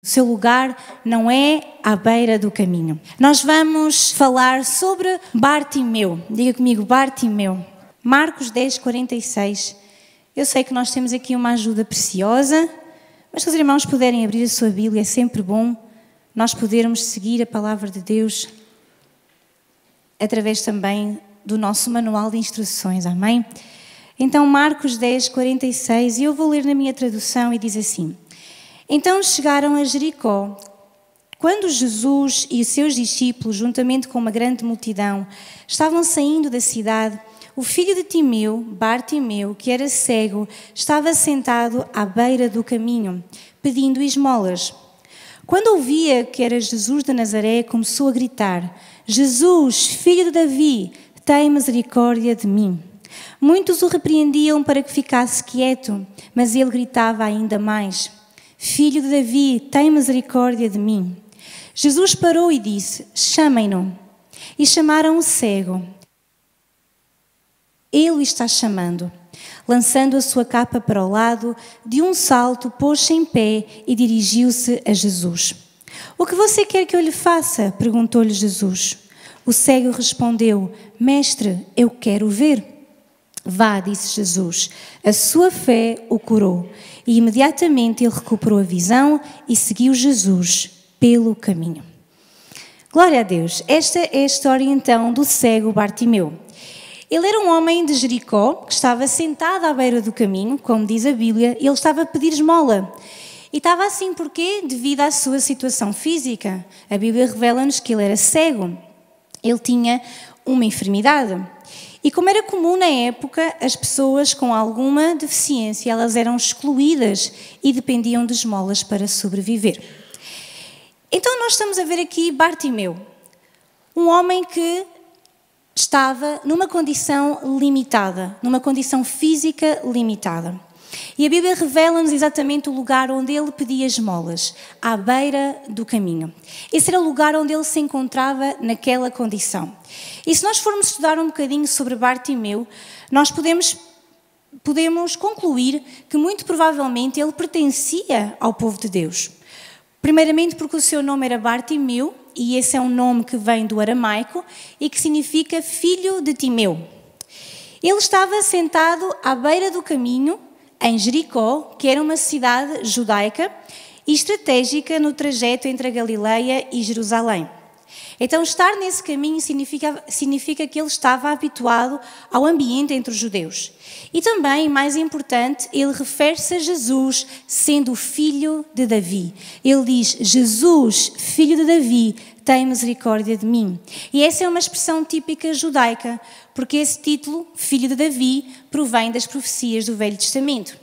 O seu lugar não é à beira do caminho. Nós vamos falar sobre Bartimeu. Diga comigo, Bartimeu. Marcos 10, 46. Eu sei que nós temos aqui uma ajuda preciosa, mas se os irmãos puderem abrir a sua Bíblia, é sempre bom nós podermos seguir a palavra de Deus através também do nosso manual de instruções, amém? Então, Marcos 10, 46, e eu vou ler na minha tradução e diz assim: Então chegaram a Jericó. Quando Jesus e os seus discípulos, juntamente com uma grande multidão, estavam saindo da cidade, o filho de Timeu, Bartimeu, que era cego, estava sentado à beira do caminho, pedindo esmolas. Quando ouvia que era Jesus de Nazaré, começou a gritar: Jesus, filho de Davi, tem misericórdia de mim. Muitos o repreendiam para que ficasse quieto, mas ele gritava ainda mais: Filho de Davi, tem misericórdia de mim. Jesus parou e disse: Chamem-no. E chamaram o cego. Ele o está chamando. Lançando a sua capa para o lado, de um salto pôs-se em pé e dirigiu-se a Jesus. O que você quer que eu lhe faça? Perguntou-lhe Jesus. O cego respondeu: Mestre, eu quero ver. Vá, disse Jesus, a sua fé o curou. E imediatamente ele recuperou a visão e seguiu Jesus pelo caminho. Glória a Deus. Esta é a história então do cego Bartimeu. Ele era um homem de Jericó que estava sentado à beira do caminho, como diz a Bíblia, e ele estava a pedir esmola. E estava assim porquê? Devido à sua situação física. A Bíblia revela-nos que ele era cego. Ele tinha uma enfermidade. E como era comum na época, as pessoas com alguma deficiência, elas eram excluídas e dependiam de esmolas para sobreviver. Então nós estamos a ver aqui Bartimeu, um homem que estava numa condição limitada, numa condição física limitada. E a Bíblia revela-nos exatamente o lugar onde ele pedia esmolas, à beira do caminho. Esse era o lugar onde ele se encontrava naquela condição. E se nós formos estudar um bocadinho sobre Bartimeu, nós podemos concluir que muito provavelmente ele pertencia ao povo de Deus. Primeiramente porque o seu nome era Bartimeu, e esse é um nome que vem do aramaico e que significa filho de Timeu. Ele estava sentado à beira do caminho, em Jericó, que era uma cidade judaica e estratégica no trajeto entre a Galileia e Jerusalém. Então, estar nesse caminho significa que ele estava habituado ao ambiente entre os judeus. E também, mais importante, ele refere-se a Jesus sendo o filho de Davi. Ele diz: Jesus, filho de Davi, tem misericórdia de mim. E essa é uma expressão típica judaica, porque esse título, filho de Davi, provém das profecias do Velho Testamento.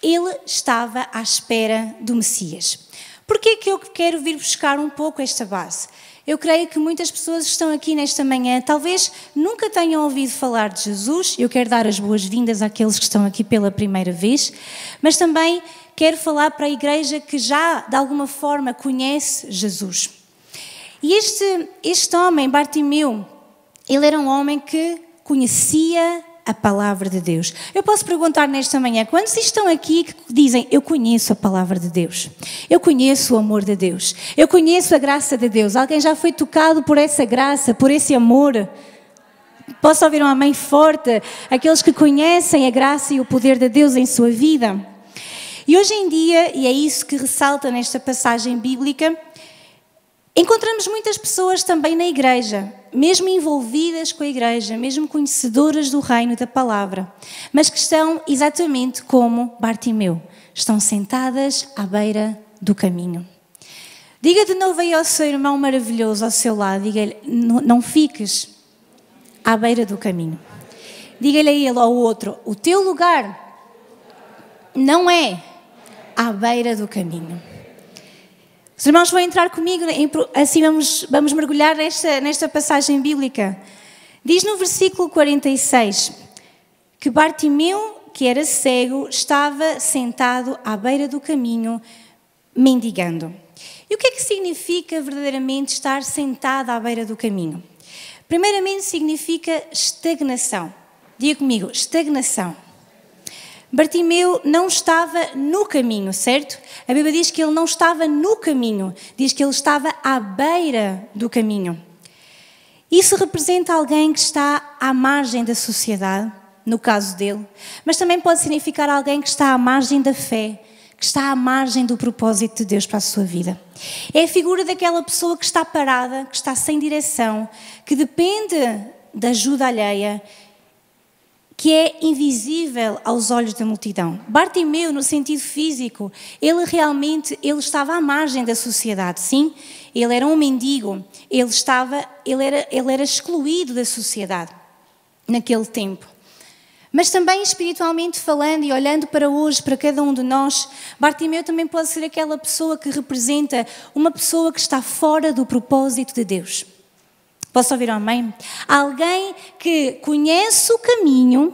Ele estava à espera do Messias. Por que é que eu quero vir buscar um pouco esta base? Eu creio que muitas pessoas estão aqui nesta manhã, talvez nunca tenham ouvido falar de Jesus. Eu quero dar as boas-vindas àqueles que estão aqui pela primeira vez, mas também quero falar para a igreja que já, de alguma forma, conhece Jesus. E este homem, Bartimeu, ele era um homem que conhecia a palavra de Deus. Eu posso perguntar nesta manhã, quantos estão aqui que dizem: eu conheço a palavra de Deus, eu conheço o amor de Deus, eu conheço a graça de Deus? Alguém já foi tocado por essa graça, por esse amor? Posso ouvir um amém forte? Aqueles que conhecem a graça e o poder de Deus em sua vida. E hoje em dia, e é isso que ressalta nesta passagem bíblica, encontramos muitas pessoas também na igreja, mesmo envolvidas com a igreja, mesmo conhecedoras do reino e da palavra, mas que estão exatamente como Bartimeu, estão sentadas à beira do caminho. Diga de novo aí ao seu irmão maravilhoso ao seu lado, diga-lhe: não fiques à beira do caminho. Diga-lhe a ele, ao outro: o teu lugar não é à beira do caminho. Os irmãos vão entrar comigo, assim vamos mergulhar nesta passagem bíblica. Diz no versículo 46 que Bartimeu, que era cego, estava sentado à beira do caminho, mendigando. E o que é que significa verdadeiramente estar sentado à beira do caminho? Primeiramente significa estagnação. Diga comigo, estagnação. Bartimeu não estava no caminho, certo? A Bíblia diz que ele não estava no caminho, diz que ele estava à beira do caminho. Isso representa alguém que está à margem da sociedade, no caso dele, mas também pode significar alguém que está à margem da fé, que está à margem do propósito de Deus para a sua vida. É a figura daquela pessoa que está parada, que está sem direção, que depende da ajuda alheia, que é invisível aos olhos da multidão. Bartimeu, no sentido físico, ele estava à margem da sociedade, sim, ele era um mendigo, ele era excluído da sociedade naquele tempo. Mas também espiritualmente falando e olhando para hoje, para cada um de nós, Bartimeu também pode ser aquela pessoa que representa uma pessoa que está fora do propósito de Deus. Posso ouvir um amém? Alguém que conhece o caminho,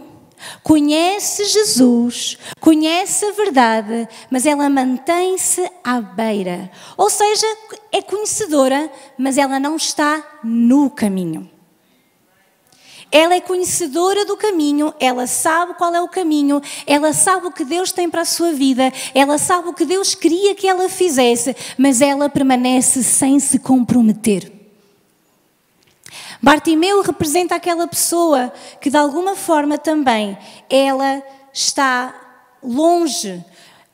conhece Jesus, conhece a verdade, mas ela mantém-se à beira. Ou seja, é conhecedora, mas ela não está no caminho. Ela é conhecedora do caminho, ela sabe qual é o caminho, ela sabe o que Deus tem para a sua vida, ela sabe o que Deus queria que ela fizesse, mas ela permanece sem se comprometer. Bartimeu representa aquela pessoa que de alguma forma também ela está longe,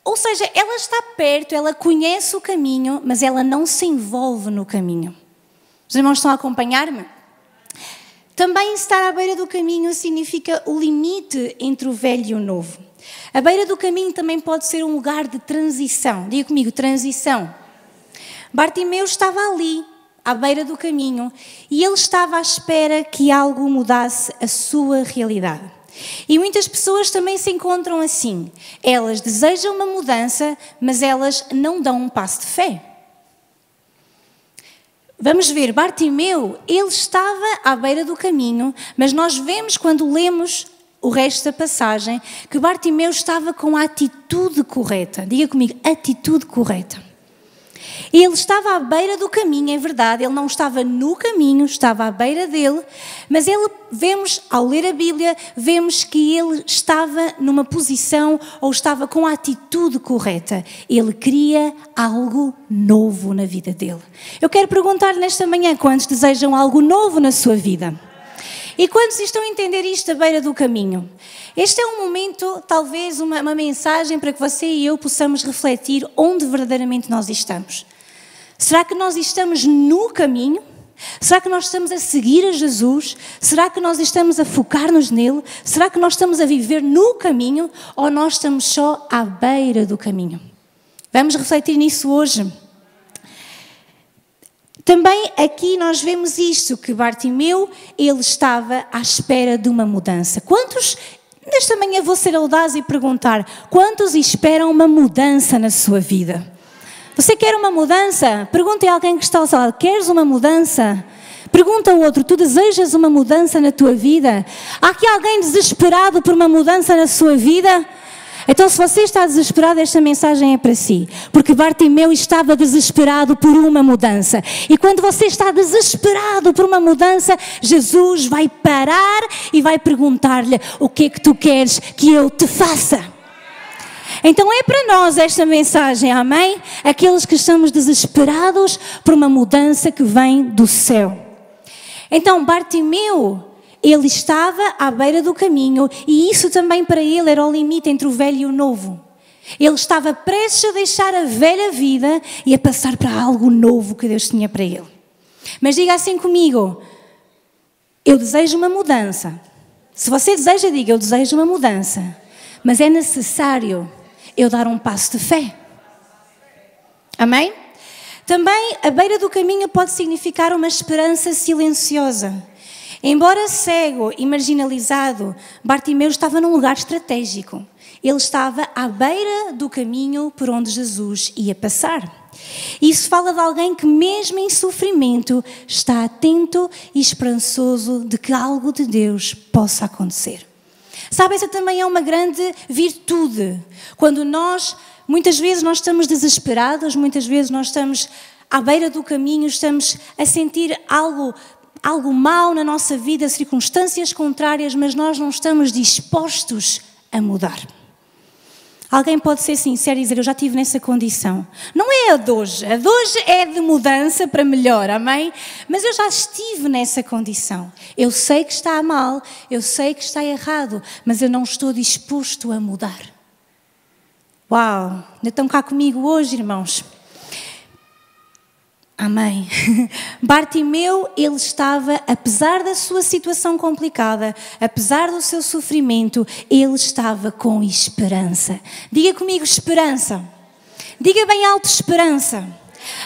ou seja, ela está perto, ela conhece o caminho, mas ela não se envolve no caminho. Os irmãos estão a acompanhar-me? Também estar à beira do caminho significa o limite entre o velho e o novo. A beira do caminho também pode ser um lugar de transição. Diga comigo, transição. Bartimeu estava ali, à beira do caminho, e ele estava à espera que algo mudasse a sua realidade. E muitas pessoas também se encontram assim. Elas desejam uma mudança, mas elas não dão um passo de fé. Vamos ver, Bartimeu, ele estava à beira do caminho, mas nós vemos quando lemos o resto da passagem que Bartimeu estava com a atitude correta. Diga comigo, atitude correta. Ele estava à beira do caminho, é verdade, ele não estava no caminho, estava à beira dele, mas vemos, ao ler a Bíblia, vemos que ele estava numa posição ou estava com a atitude correta. Ele queria algo novo na vida dele. Eu quero perguntar-lhe nesta manhã, quantos desejam algo novo na sua vida? E quantos estão a entender isto à beira do caminho? Este é um momento, talvez uma mensagem para que você e eu possamos refletir onde verdadeiramente nós estamos. Será que nós estamos no caminho? Será que nós estamos a seguir a Jesus? Será que nós estamos a focar-nos nele? Será que nós estamos a viver no caminho? Ou nós estamos só à beira do caminho? Vamos refletir nisso hoje. Também aqui nós vemos isto, que Bartimeu, ele estava à espera de uma mudança. Quantos, nesta manhã vou ser audaz e perguntar, quantos esperam uma mudança na sua vida? Você quer uma mudança? Pergunte a alguém que está ao seu lado, queres uma mudança? Pergunta ao outro, tu desejas uma mudança na tua vida? Há aqui alguém desesperado por uma mudança na sua vida? Então, se você está desesperado, esta mensagem é para si. Porque Bartimeu estava desesperado por uma mudança. E quando você está desesperado por uma mudança, Jesus vai parar e vai perguntar-lhe, o que é que tu queres que eu te faça? Então é para nós esta mensagem, amém? Aqueles que estamos desesperados por uma mudança que vem do céu. Então Bartimeu, ele estava à beira do caminho e isso também para ele era o limite entre o velho e o novo. Ele estava prestes a deixar a velha vida e a passar para algo novo que Deus tinha para ele. Mas diga assim comigo, eu desejo uma mudança. Se você deseja, diga, eu desejo uma mudança. Mas é necessário eu dar um passo de fé. Amém? Também, a beira do caminho pode significar uma esperança silenciosa. Embora cego e marginalizado, Bartimeu estava num lugar estratégico. Ele estava à beira do caminho por onde Jesus ia passar. Isso fala de alguém que mesmo em sofrimento está atento e esperançoso de que algo de Deus possa acontecer. Sabe, essa também é uma grande virtude. Quando muitas vezes nós estamos desesperados, muitas vezes nós estamos à beira do caminho, estamos a sentir algo mau na nossa vida, circunstâncias contrárias, mas nós não estamos dispostos a mudar. Alguém pode ser sincero e dizer, eu já estive nessa condição. Não é a de hoje é de mudança para melhor, amém? Mas eu já estive nessa condição. Eu sei que está mal, eu sei que está errado, mas eu não estou disposto a mudar. Uau, ainda estão cá comigo hoje, irmãos? Amém. Bartimeu, ele estava, apesar da sua situação complicada, apesar do seu sofrimento, ele estava com esperança. Diga comigo, esperança. Diga bem alto, esperança.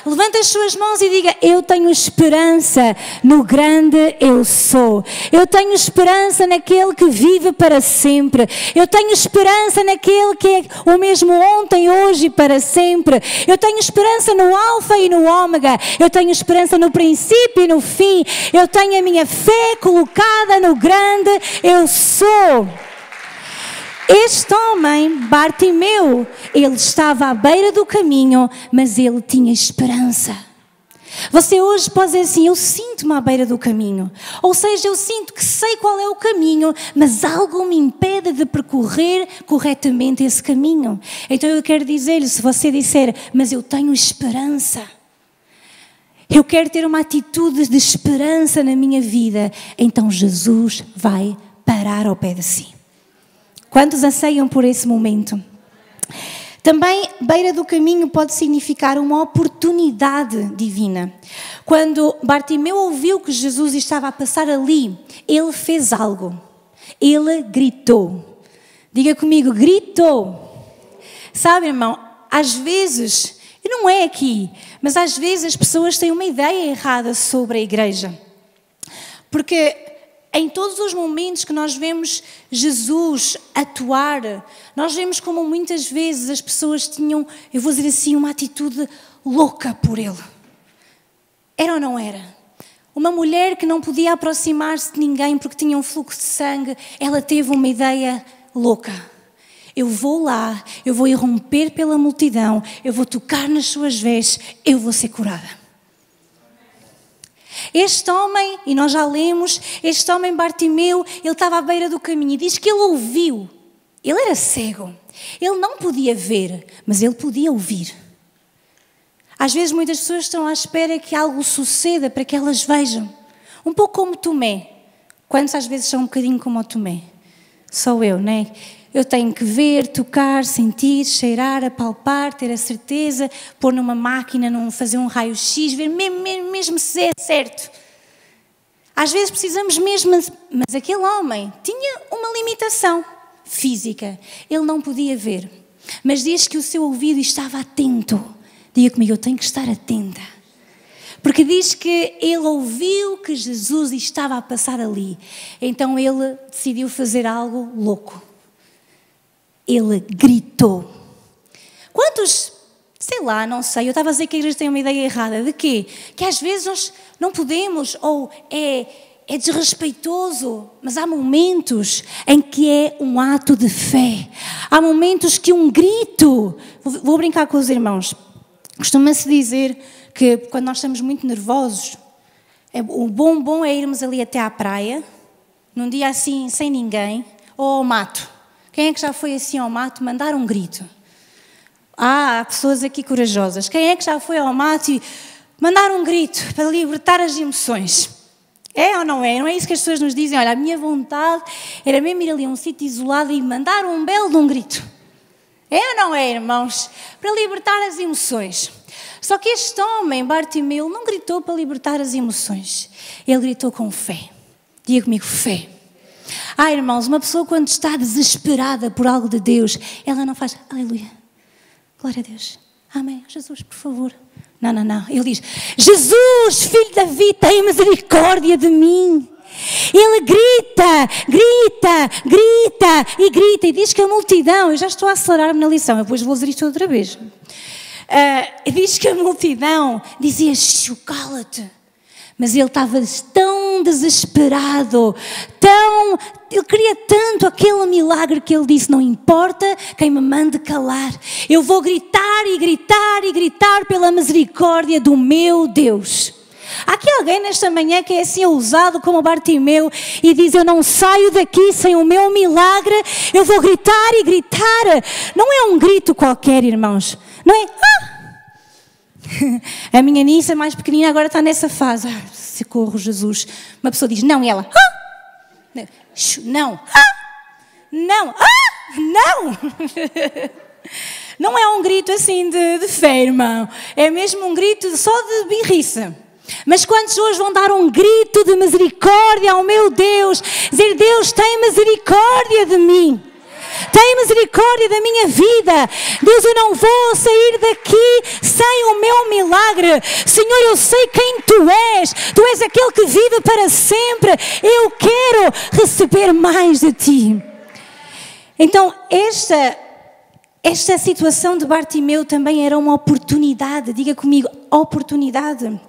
Levanta as suas mãos e diga, eu tenho esperança no grande eu sou. Eu tenho esperança naquele que vive para sempre. Eu tenho esperança naquele que é o mesmo ontem, hoje e para sempre. Eu tenho esperança no alfa e no ômega. Eu tenho esperança no princípio e no fim. Eu tenho a minha fé colocada no grande eu sou. Este homem, Bartimeu, ele estava à beira do caminho, mas ele tinha esperança. Você hoje pode dizer assim, eu sinto-me à beira do caminho. Ou seja, eu sinto que sei qual é o caminho, mas algo me impede de percorrer corretamente esse caminho. Então eu quero dizer-lhe, se você disser, mas eu tenho esperança. Eu quero ter uma atitude de esperança na minha vida. Então Jesus vai parar ao pé de si. Quantos anseiam por esse momento? Também, beira do caminho pode significar uma oportunidade divina. Quando Bartimeu ouviu que Jesus estava a passar ali, ele fez algo. Ele gritou. Diga comigo, gritou. Sabe, irmão, às vezes, e não é aqui, mas às vezes as pessoas têm uma ideia errada sobre a igreja. Porque em todos os momentos que nós vemos Jesus atuar, nós vemos como muitas vezes as pessoas tinham, eu vou dizer assim, uma atitude louca por ele. Era ou não era? Uma mulher que não podia aproximar-se de ninguém porque tinha um fluxo de sangue, ela teve uma ideia louca. Eu vou lá, eu vou irromper pela multidão, eu vou tocar nas suas vestes, eu vou ser curada. Este homem, e nós já lemos, este homem Bartimeu, ele estava à beira do caminho e diz que ele ouviu. Ele era cego. Ele não podia ver, mas ele podia ouvir. Às vezes muitas pessoas estão à espera que algo suceda para que elas vejam. Um pouco como Tomé. Quantos às vezes são um bocadinho como o Tomé? Sou eu, não é? Eu tenho que ver, tocar, sentir, cheirar, apalpar, ter a certeza, pôr numa máquina, fazer um raio-x, ver mesmo se é certo. Às vezes precisamos mesmo, mas aquele homem tinha uma limitação física. Ele não podia ver, mas diz que o seu ouvido estava atento. Diga comigo, eu tenho que estar atenta. Porque diz que ele ouviu que Jesus estava a passar ali. Então ele decidiu fazer algo louco. Ele gritou. Quantos, sei lá, não sei, eu estava a dizer que a igreja tem uma ideia errada. De quê? Que às vezes nós não podemos, ou é desrespeitoso, mas há momentos em que é um ato de fé. Há momentos que um grito, vou brincar com os irmãos, costuma-se dizer que quando nós estamos muito nervosos, o bom é irmos ali até à praia, num dia assim, sem ninguém, ou ao mato. Quem é que já foi assim ao mato mandar um grito? Há pessoas aqui corajosas. Quem é que já foi ao mato e mandar um grito para libertar as emoções? É ou não é? Não é isso que as pessoas nos dizem? Olha, a minha vontade era mesmo ir ali a um sítio isolado e mandar um belo de um grito. É ou não é, irmãos? Para libertar as emoções. Só que este homem, Bartimeu, não gritou para libertar as emoções. Ele gritou com fé. Diga comigo, fé. Irmãos, uma pessoa quando está desesperada por algo de Deus, ela não faz, aleluia, glória a Deus, amém, Jesus, por favor. Não. Ele diz, Jesus, filho de Davi, tem misericórdia de mim. Ele grita e diz que a multidão, eu já estou a acelerar-me na lição, eu depois vou dizer isto outra vez. Diz que a multidão dizia, cala-te. Mas ele estava tão desesperado, ele queria tanto aquele milagre que ele disse, não importa quem me mande calar, eu vou gritar pela misericórdia do meu Deus. Há aqui alguém nesta manhã que é assim ousado como Bartimeu e diz: eu não saio daqui sem o meu milagre, eu vou gritar e gritar. Não é um grito qualquer, irmãos. Não é? A minha Nissa mais pequenina agora está nessa fase. Socorro, Jesus. Uma pessoa diz não e ela não. Não. Não. Não é um grito assim de fé, irmão. É mesmo um grito só de birriça. Mas quantos hoje vão dar um grito de misericórdia ao meu Deus? Dizer: Deus, tem misericórdia de mim. Tem misericórdia da minha vida. Deus, eu não vou sair daqui sem o meu milagre. Senhor, eu sei quem Tu és. Tu és aquele que vive para sempre. Eu quero receber mais de Ti. Então, esta situação de Bartimeu também era uma oportunidade. Diga comigo, oportunidade.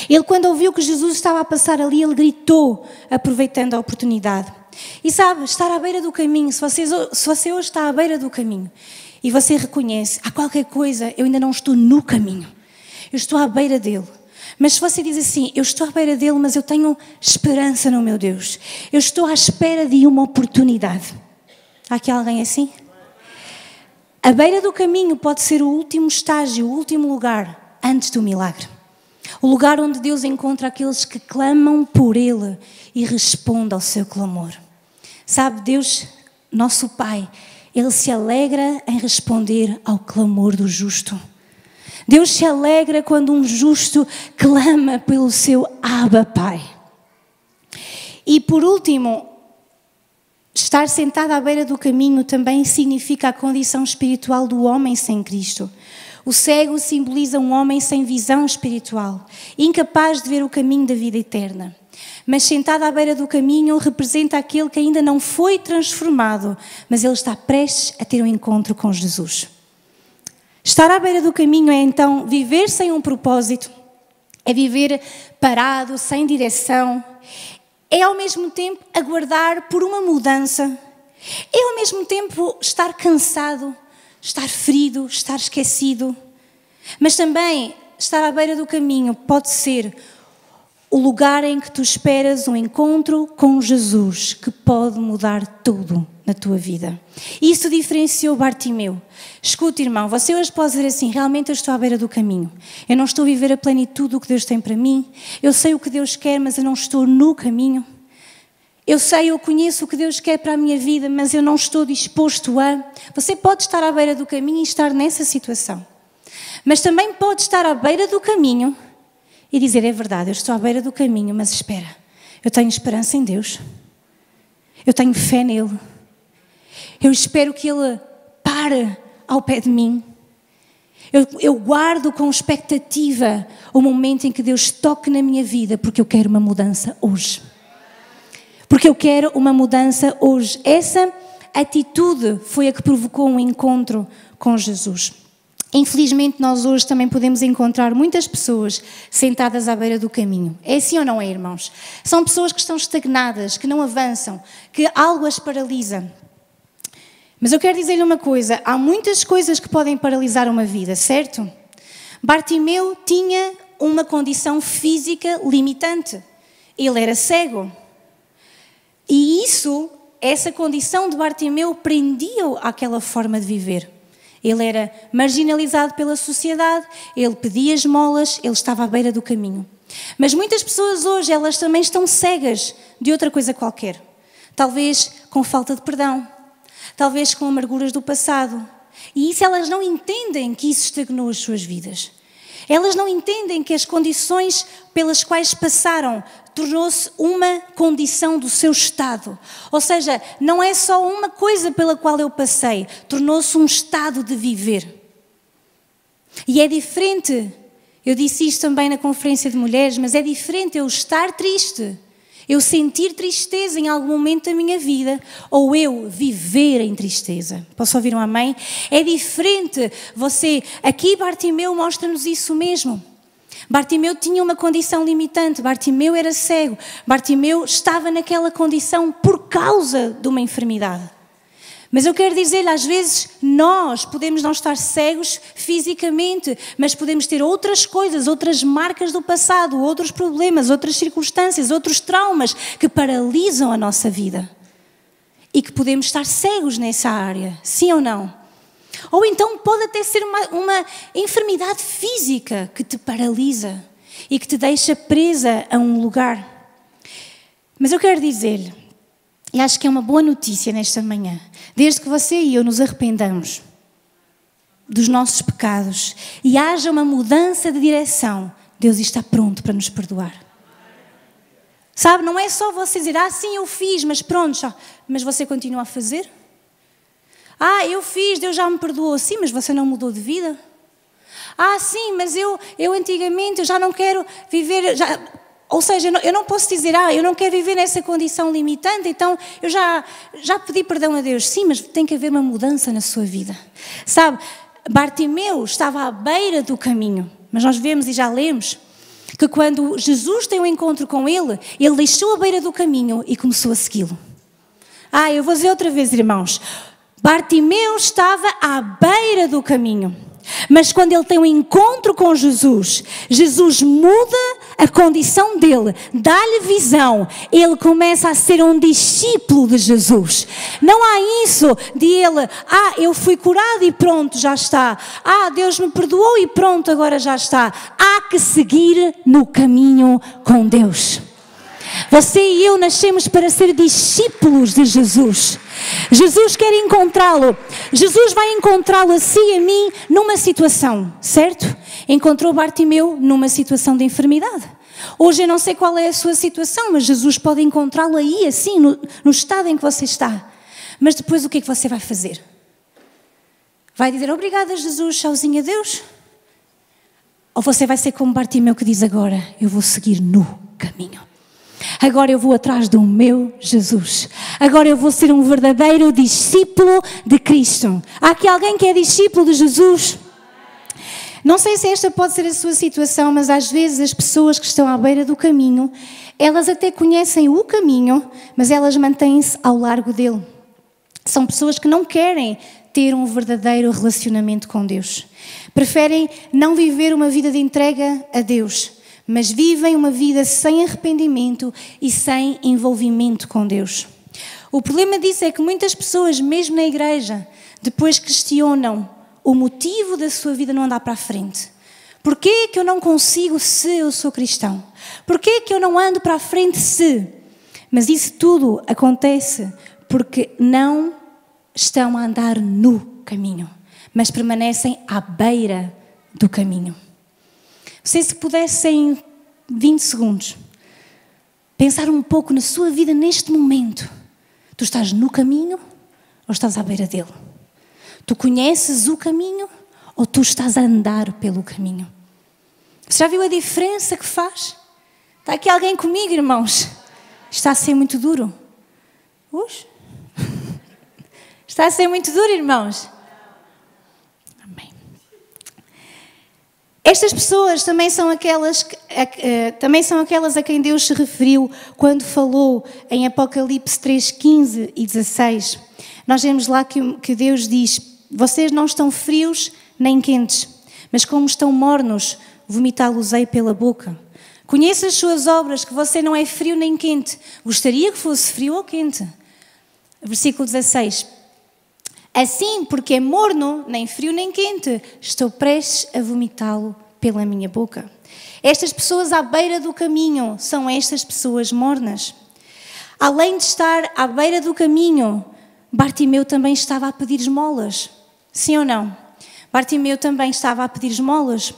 Ele, quando ouviu que Jesus estava a passar ali, ele gritou, aproveitando a oportunidade. E sabe, estar à beira do caminho, se você hoje está à beira do caminho e você reconhece, há qualquer coisa, eu ainda não estou no caminho, eu estou à beira dele. Mas se você diz assim: eu estou à beira dele, mas eu tenho esperança no meu Deus, eu estou à espera de uma oportunidade. Há aqui alguém assim? A beira do caminho pode ser o último estágio, o último lugar antes do milagre. O lugar onde Deus encontra aqueles que clamam por Ele e respondem ao seu clamor. Sabe, Deus, nosso Pai, Ele se alegra em responder ao clamor do justo. Deus se alegra quando um justo clama pelo seu Abba, Pai. E por último, estar sentado à beira do caminho também significa a condição espiritual do homem sem Cristo. O cego simboliza um homem sem visão espiritual, incapaz de ver o caminho da vida eterna. Mas sentado à beira do caminho representa aquele que ainda não foi transformado, mas ele está prestes a ter um encontro com Jesus. Estar à beira do caminho é então viver sem um propósito, é viver parado, sem direção, é ao mesmo tempo aguardar por uma mudança, é ao mesmo tempo estar cansado, estar ferido, estar esquecido. Mas também estar à beira do caminho pode ser o lugar em que tu esperas um encontro com Jesus que pode mudar tudo na tua vida. Isso diferenciou Bartimeu. Escuta, irmão, você hoje pode dizer assim: realmente eu estou à beira do caminho. Eu não estou a viver a plenitude do que Deus tem para mim. Eu sei o que Deus quer, mas eu não estou no caminho. Eu conheço o que Deus quer para a minha vida, mas eu não estou disposto a... Você pode estar à beira do caminho e estar nessa situação. Mas também pode estar à beira do caminho e dizer: é verdade, eu estou à beira do caminho, mas espera, eu tenho esperança em Deus. Eu tenho fé nele. Eu espero que Ele pare ao pé de mim. Eu guardo com expectativa o momento em que Deus toque na minha vida, porque eu quero uma mudança hoje. Porque eu quero uma mudança hoje. Essa atitude foi a que provocou um encontro com Jesus. Infelizmente, nós hoje também podemos encontrar muitas pessoas sentadas à beira do caminho. É assim ou não é, irmãos? São pessoas que estão estagnadas, que não avançam, que algo as paralisa. Mas eu quero dizer-lhe uma coisa: há muitas coisas que podem paralisar uma vida, certo? Bartimeu tinha uma condição física limitante. Ele era cego. E essa condição de Bartimeu prendia-o àquela forma de viver. Ele era marginalizado pela sociedade, ele pedia esmolas, ele estava à beira do caminho. Mas muitas pessoas hoje, elas também estão cegas de outra coisa qualquer. Talvez com falta de perdão, talvez com amarguras do passado. E isso elas não entendem que isso estagnou as suas vidas. Elas não entendem que as condições pelas quais passaram tornou-se uma condição do seu estado. Ou seja, não é só uma coisa pela qual eu passei, tornou-se um estado de viver. E é diferente, eu disse isto também na conferência de mulheres, mas é diferente eu estar triste, eu sentir tristeza em algum momento da minha vida, ou eu viver em tristeza. Posso ouvir um amém? É diferente você... Aqui Bartimeu mostra-nos isso mesmo. Bartimeu tinha uma condição limitante, Bartimeu era cego, Bartimeu estava naquela condição por causa de uma enfermidade. Mas eu quero dizer-lhe, às vezes nós podemos não estar cegos fisicamente, mas podemos ter outras coisas, outras marcas do passado, outros problemas, outras circunstâncias, outros traumas que paralisam a nossa vida. E que podemos estar cegos nessa área, sim ou não? Ou então pode até ser uma enfermidade física que te paralisa e que te deixa presa a um lugar. Mas eu quero dizer-lhe, e acho que é uma boa notícia nesta manhã, desde que você e eu nos arrependamos dos nossos pecados e haja uma mudança de direção, Deus está pronto para nos perdoar. Sabe, não é só você dizer, sim, eu fiz, mas pronto, já. Mas você continua a fazer? Eu fiz, Deus já me perdoou. Sim, mas você não mudou de vida? Sim, mas eu antigamente eu já não quero viver... Ou seja, eu não posso dizer, eu não quero viver nessa condição limitante, então eu já pedi perdão a Deus. Sim, mas tem que haver uma mudança na sua vida. Sabe, Bartimeu estava à beira do caminho, mas nós vemos e já lemos que quando Jesus tem um encontro com ele deixou a beira do caminho e começou a segui-lo. Eu vou dizer outra vez, irmãos. Bartimeu estava à beira do caminho. Mas quando ele tem um encontro com Jesus, Jesus muda a condição dele, dá-lhe visão, ele começa a ser um discípulo de Jesus. Não há isso de ele, eu fui curado e pronto, já está. Deus me perdoou e pronto, agora já está. Há que seguir no caminho com Deus. Você e eu nascemos para ser discípulos de Jesus. Jesus quer encontrá-lo. Jesus vai encontrá-lo a si e a mim numa situação, certo? Encontrou Bartimeu numa situação de enfermidade. Hoje eu não sei qual é a sua situação, mas Jesus pode encontrá-lo aí, assim, no estado em que você está. Mas depois o que é que você vai fazer? Vai dizer obrigada Jesus, tchauzinho a Deus? Ou você vai ser como Bartimeu que diz agora, eu vou seguir no caminho. Agora eu vou atrás do meu Jesus. Agora eu vou ser um verdadeiro discípulo de Cristo. Há aqui alguém que é discípulo de Jesus? Não sei se esta pode ser a sua situação, mas às vezes as pessoas que estão à beira do caminho, elas até conhecem o caminho, mas elas mantêm-se ao largo dele. São pessoas que não querem ter um verdadeiro relacionamento com Deus. Preferem não viver uma vida de entrega a Deus, mas vivem uma vida sem arrependimento e sem envolvimento com Deus. O problema disso é que muitas pessoas, mesmo na igreja, depois questionam o motivo da sua vida não andar para a frente. Porquê que eu não consigo se eu sou cristão? Porquê que eu não ando para a frente se? Mas isso tudo acontece porque não estão a andar no caminho, mas permanecem à beira do caminho. Se pudesse em 20 segundos pensar um pouco na sua vida neste momento, tu estás no caminho ou estás à beira dele? Tu conheces o caminho ou tu estás a andar pelo caminho? Você já viu a diferença que faz? Está aqui alguém comigo, irmãos? Está a ser muito duro? Está a ser muito duro, irmãos? Estas pessoas também são aquelas a quem Deus se referiu quando falou em Apocalipse 3, 15 e 16. Nós vemos lá que Deus diz, vocês não estão frios nem quentes, mas como estão mornos, vomitá-los-ei pela boca. Conheço as suas obras, que você não é frio nem quente. Gostaria que fosse frio ou quente. Versículo 16. Assim, porque é morno, nem frio nem quente, estou prestes a vomitá-lo pela minha boca. Estas pessoas à beira do caminho são estas pessoas mornas. Além de estar à beira do caminho, Bartimeu também estava a pedir esmolas. Sim ou não? Bartimeu também estava a pedir esmolas.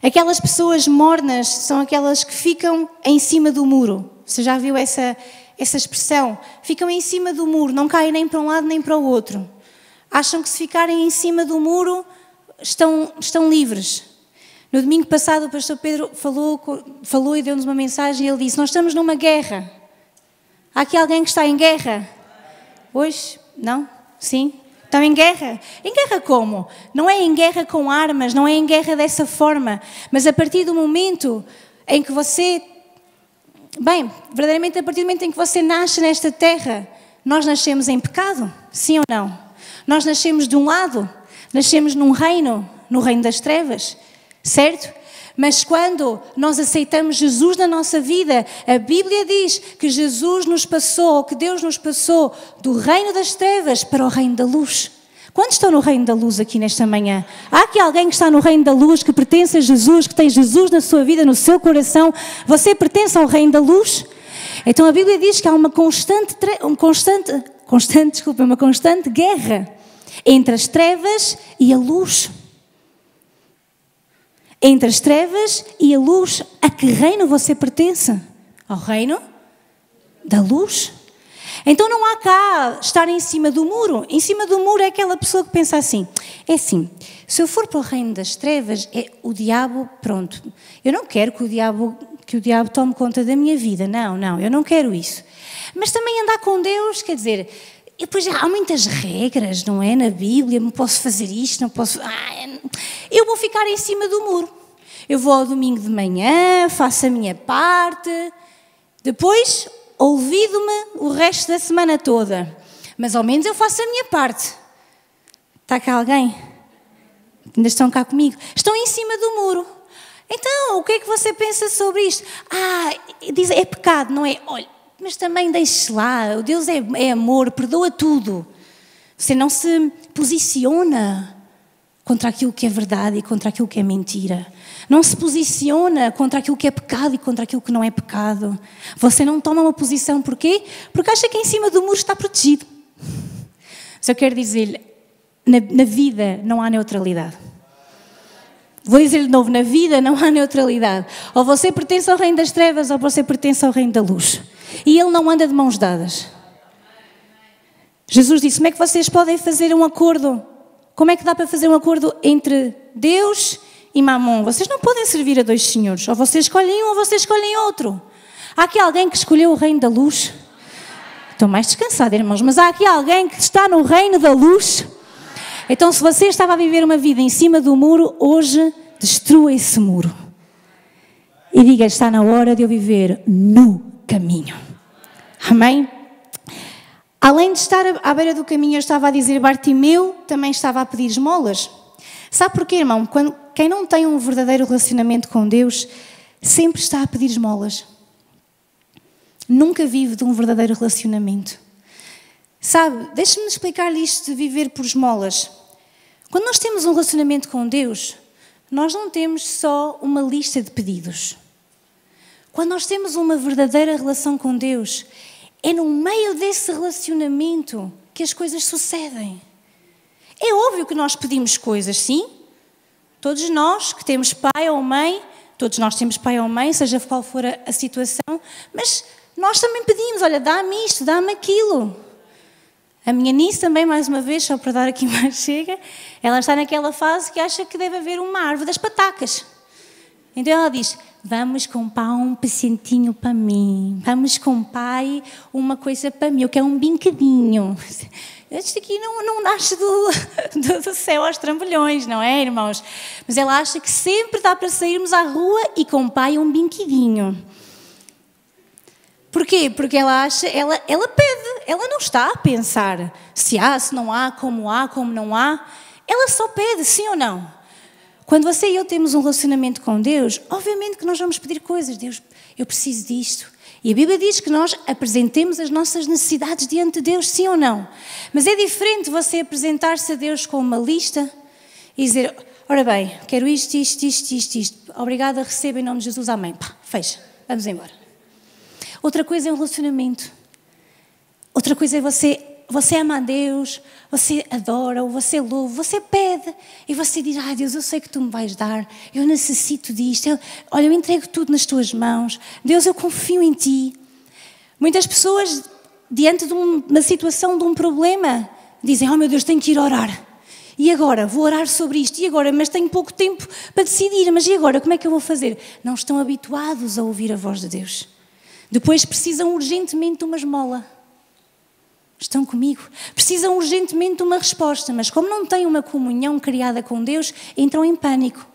Aquelas pessoas mornas são aquelas que ficam em cima do muro. Você já viu essa expressão? Ficam em cima do muro, não caem nem para um lado nem para o outro. Acham que se ficarem em cima do muro estão livres. No domingo passado o pastor Pedro falou e deu-nos uma mensagem e ele disse, nós estamos numa guerra. Há aqui alguém que está em guerra? Hoje? Não? Sim? Estão em guerra? Em guerra como? Não é em guerra com armas, não é em guerra dessa forma, mas a partir do momento em que verdadeiramente a partir do momento em que você nasce nesta terra, Nós nascemos em pecado? Sim ou não? Nós nascemos de um lado, nascemos num reino, no reino das trevas, certo? Mas quando nós aceitamos Jesus na nossa vida, a Bíblia diz que Jesus nos passou, que Deus nos passou do reino das trevas para o reino da luz. Quantos estão no reino da luz aqui nesta manhã? Há aqui alguém que está no reino da luz, que pertence a Jesus, que tem Jesus na sua vida, no seu coração? Você pertence ao reino da luz? Então a Bíblia diz que há uma constante guerra entre as trevas e a luz. Entre as trevas e a luz, a que reino você pertence? Ao reino da luz. Então não há cá estar em cima do muro. Em cima do muro é aquela pessoa que pensa assim, é assim, se eu for para o reino das trevas, é o diabo, pronto. Eu não quero que o diabo tome conta da minha vida. Não, eu não quero isso. Mas também andar com Deus, quer dizer, e depois há muitas regras, não é? Na Bíblia, não posso fazer isto, não posso... eu vou ficar em cima do muro. Eu vou ao domingo de manhã, faço a minha parte, depois olvido-me o resto da semana toda. Mas ao menos eu faço a minha parte. Está cá alguém? Ainda estão cá comigo? Estão em cima do muro. Então, o que é que você pensa sobre isto? Diz, é pecado, não é? Olha, mas também deixe lá, o Deus é amor, perdoa tudo. Você não se posiciona contra aquilo que é verdade e contra aquilo que é mentira. Não se posiciona contra aquilo que é pecado e contra aquilo que não é pecado. Você não toma uma posição, porquê? Porque acha que em cima do muro está protegido. Só quero dizer-lhe, na vida não há neutralidade. Vou dizer de novo, na vida não há neutralidade. Ou você pertence ao reino das trevas ou você pertence ao reino da luz. E ele não anda de mãos dadas. Jesus disse, como é que vocês podem fazer um acordo? Como é que dá para fazer um acordo entre Deus e Mamon? Vocês não podem servir a dois senhores. Ou vocês escolhem um ou vocês escolhem outro. Há aqui alguém que escolheu o reino da luz? Estou mais descansada, irmãos. Mas há aqui alguém que está no reino da luz? Então, se você estava a viver uma vida em cima do muro, hoje destrua esse muro. E diga, está na hora de eu viver no caminho. Amém? Além de estar à beira do caminho, eu estava a dizer, Bartimeu também estava a pedir esmolas. Sabe porquê, irmão? Quem não tem um verdadeiro relacionamento com Deus, sempre está a pedir esmolas. Nunca vive de um verdadeiro relacionamento. Sabe, deixe-me explicar-lhe isto de viver por esmolas. Quando nós temos um relacionamento com Deus, nós não temos só uma lista de pedidos. Quando nós temos uma verdadeira relação com Deus, é no meio desse relacionamento que as coisas sucedem. É óbvio que nós pedimos coisas, sim? Todos nós que temos pai ou mãe, todos nós temos pai ou mãe, seja qual for a situação, mas nós também pedimos, olha, dá-me isto, dá-me aquilo. A minha niece também, mais uma vez, só para dar aqui uma chega, ela está naquela fase que acha que deve haver uma árvore das patacas. Então ela diz, vamos comprar um presentinho para mim, vamos comprar uma coisa para mim, eu quero um brinquedinho. Isto aqui não nasce do céu aos trambolhões, não é, irmãos? Mas ela acha que sempre dá para sairmos à rua e comprar um brinquedinho. Porquê? Porque ela acha, ela pede, ela não está a pensar se há, se não há, como não há. Ela só pede, sim ou não? Quando você e eu temos um relacionamento com Deus, obviamente que nós vamos pedir coisas. Deus, eu preciso disto. E a Bíblia diz que nós apresentemos as nossas necessidades diante de Deus, sim ou não? Mas é diferente você apresentar-se a Deus com uma lista e dizer, ora bem, quero isto. Obrigada, receba em nome de Jesus, amém. Pá, fecha, vamos embora. Outra coisa é um relacionamento. Outra coisa é você ama a Deus, você adora, ou você louva, você pede e você diz, Deus, eu sei que tu me vais dar, eu necessito disto, olha, eu entrego tudo nas tuas mãos, Deus, eu confio em ti. Muitas pessoas, diante de uma situação, de um problema, dizem, oh meu Deus, tenho que ir orar. E agora? Vou orar sobre isto. E agora? Mas tenho pouco tempo para decidir. Mas e agora? Como é que eu vou fazer? Não estão habituados a ouvir a voz de Deus. Depois precisam urgentemente de uma esmola. Estão comigo? Precisam urgentemente de uma resposta, mas como não têm uma comunhão criada com Deus, entram em pânico.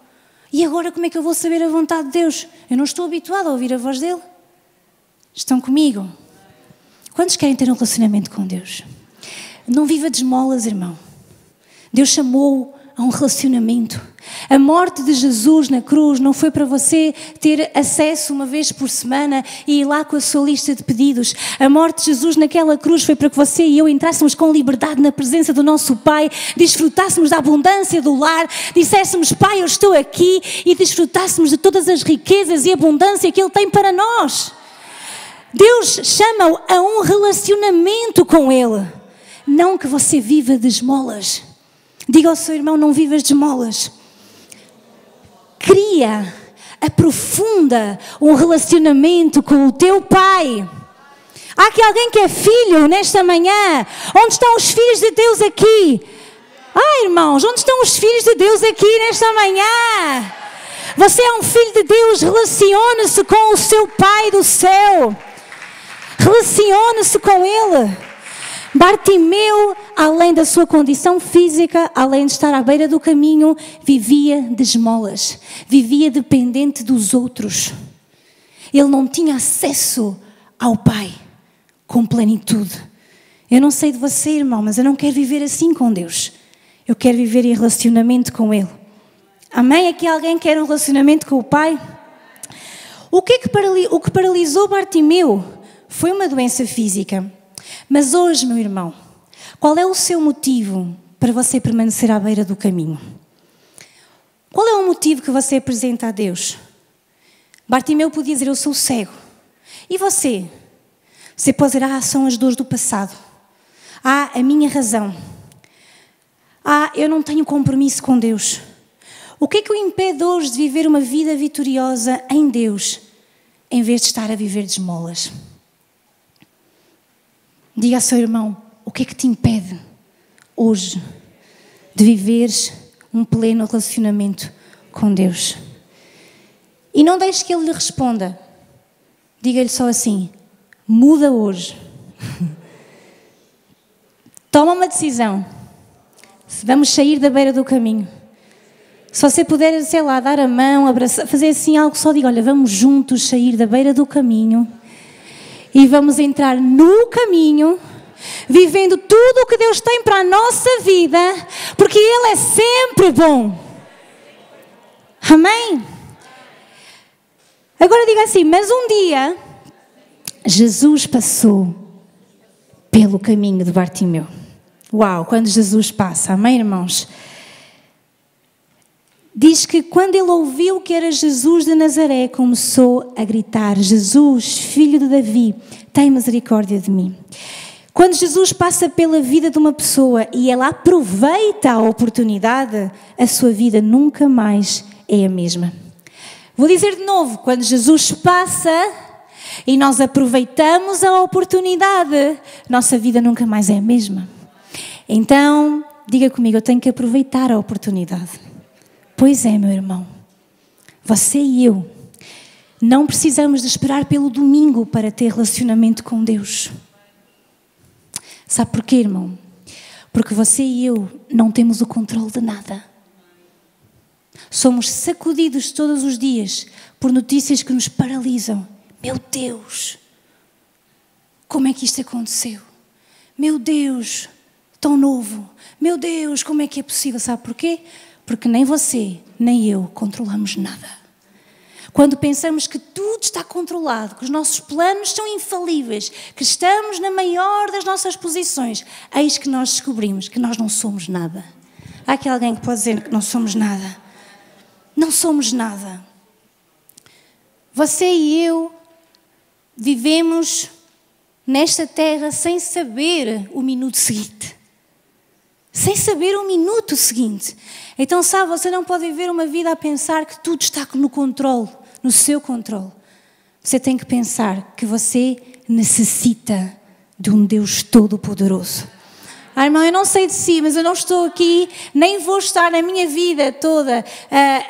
E agora como é que eu vou saber a vontade de Deus? Eu não estou habituado a ouvir a voz dele. Estão comigo? Quantos querem ter um relacionamento com Deus? Não viva de esmolas, irmão. Deus chamou a um relacionamento. A morte de Jesus na cruz não foi para você ter acesso uma vez por semana e ir lá com a sua lista de pedidos. A morte de Jesus naquela cruz foi para que você e eu entrássemos com liberdade na presença do nosso Pai, desfrutássemos da abundância do lar, disséssemos: Pai, eu estou aqui, e desfrutássemos de todas as riquezas e abundância que Ele tem para nós. Deus chama-o a um relacionamento com Ele, não que você viva de esmolas. Diga ao seu irmão: não vivas de esmolas. Cria, aprofunda um relacionamento com o teu Pai. Há aqui alguém que é filho nesta manhã? Onde estão os filhos de Deus aqui? Irmãos, onde estão os filhos de Deus aqui nesta manhã? Você é um filho de Deus, relacione-se com o seu Pai do céu. Relacione-se com Ele. Bartimeu, além da sua condição física, além de estar à beira do caminho, vivia de esmolas, vivia dependente dos outros. Ele não tinha acesso ao Pai com plenitude. Eu não sei de você, irmão, mas eu não quero viver assim com Deus. Eu quero viver em relacionamento com Ele. Amém? Aqui alguém quer um relacionamento com o Pai? O que paralisou Bartimeu foi uma doença física. Mas hoje, meu irmão, qual é o seu motivo para você permanecer à beira do caminho? Qual é o motivo que você apresenta a Deus? Bartimeu podia dizer: eu sou cego. E você? Você pode dizer: são as dores do passado. A minha razão. Eu não tenho compromisso com Deus. O que é que o impede hoje de viver uma vida vitoriosa em Deus, em vez de estar a viver de esmolas? Diga ao seu irmão: o que é que te impede hoje de viveres um pleno relacionamento com Deus? E não deixe que Ele lhe responda. Diga-lhe só assim: muda hoje. Toma uma decisão. Vamos sair da beira do caminho. Se você puder, sei lá, dar a mão, abraçar, fazer assim algo, só diga: olha, vamos juntos sair da beira do caminho. E vamos entrar no caminho, vivendo tudo o que Deus tem para a nossa vida, porque Ele é sempre bom. Amém? Agora diga assim: mas um dia, Jesus passou pelo caminho de Bartimeu. Uau, quando Jesus passa, amém, irmãos? Diz que quando ele ouviu que era Jesus de Nazaré, começou a gritar: Jesus, filho de Davi, tem misericórdia de mim. Quando Jesus passa pela vida de uma pessoa e ela aproveita a oportunidade, a sua vida nunca mais é a mesma. Vou dizer de novo: quando Jesus passa e nós aproveitamos a oportunidade, nossa vida nunca mais é a mesma. Então, diga comigo: eu tenho que aproveitar a oportunidade. Pois é, meu irmão, você e eu não precisamos de esperar pelo domingo para ter relacionamento com Deus. Sabe porquê, irmão? Porque você e eu não temos o controle de nada. Somos sacudidos todos os dias por notícias que nos paralisam. Meu Deus, como é que isto aconteceu? Meu Deus, tão novo. Meu Deus, como é que é possível? Sabe porquê? Porque nem você, nem eu controlamos nada. Quando pensamos que tudo está controlado, que os nossos planos são infalíveis, que estamos na maior das nossas posições, eis que nós descobrimos que nós não somos nada. Há aqui alguém que pode dizer que não somos nada. Não somos nada. Você e eu vivemos nesta terra sem saber o minuto seguinte. Sem saber o minuto seguinte. Então, sabe, você não pode viver uma vida a pensar que tudo está no controle, no seu controle. Você tem que pensar que você necessita de um Deus todo-poderoso. Irmão, eu não sei de si, mas eu não estou aqui, nem vou estar na minha vida toda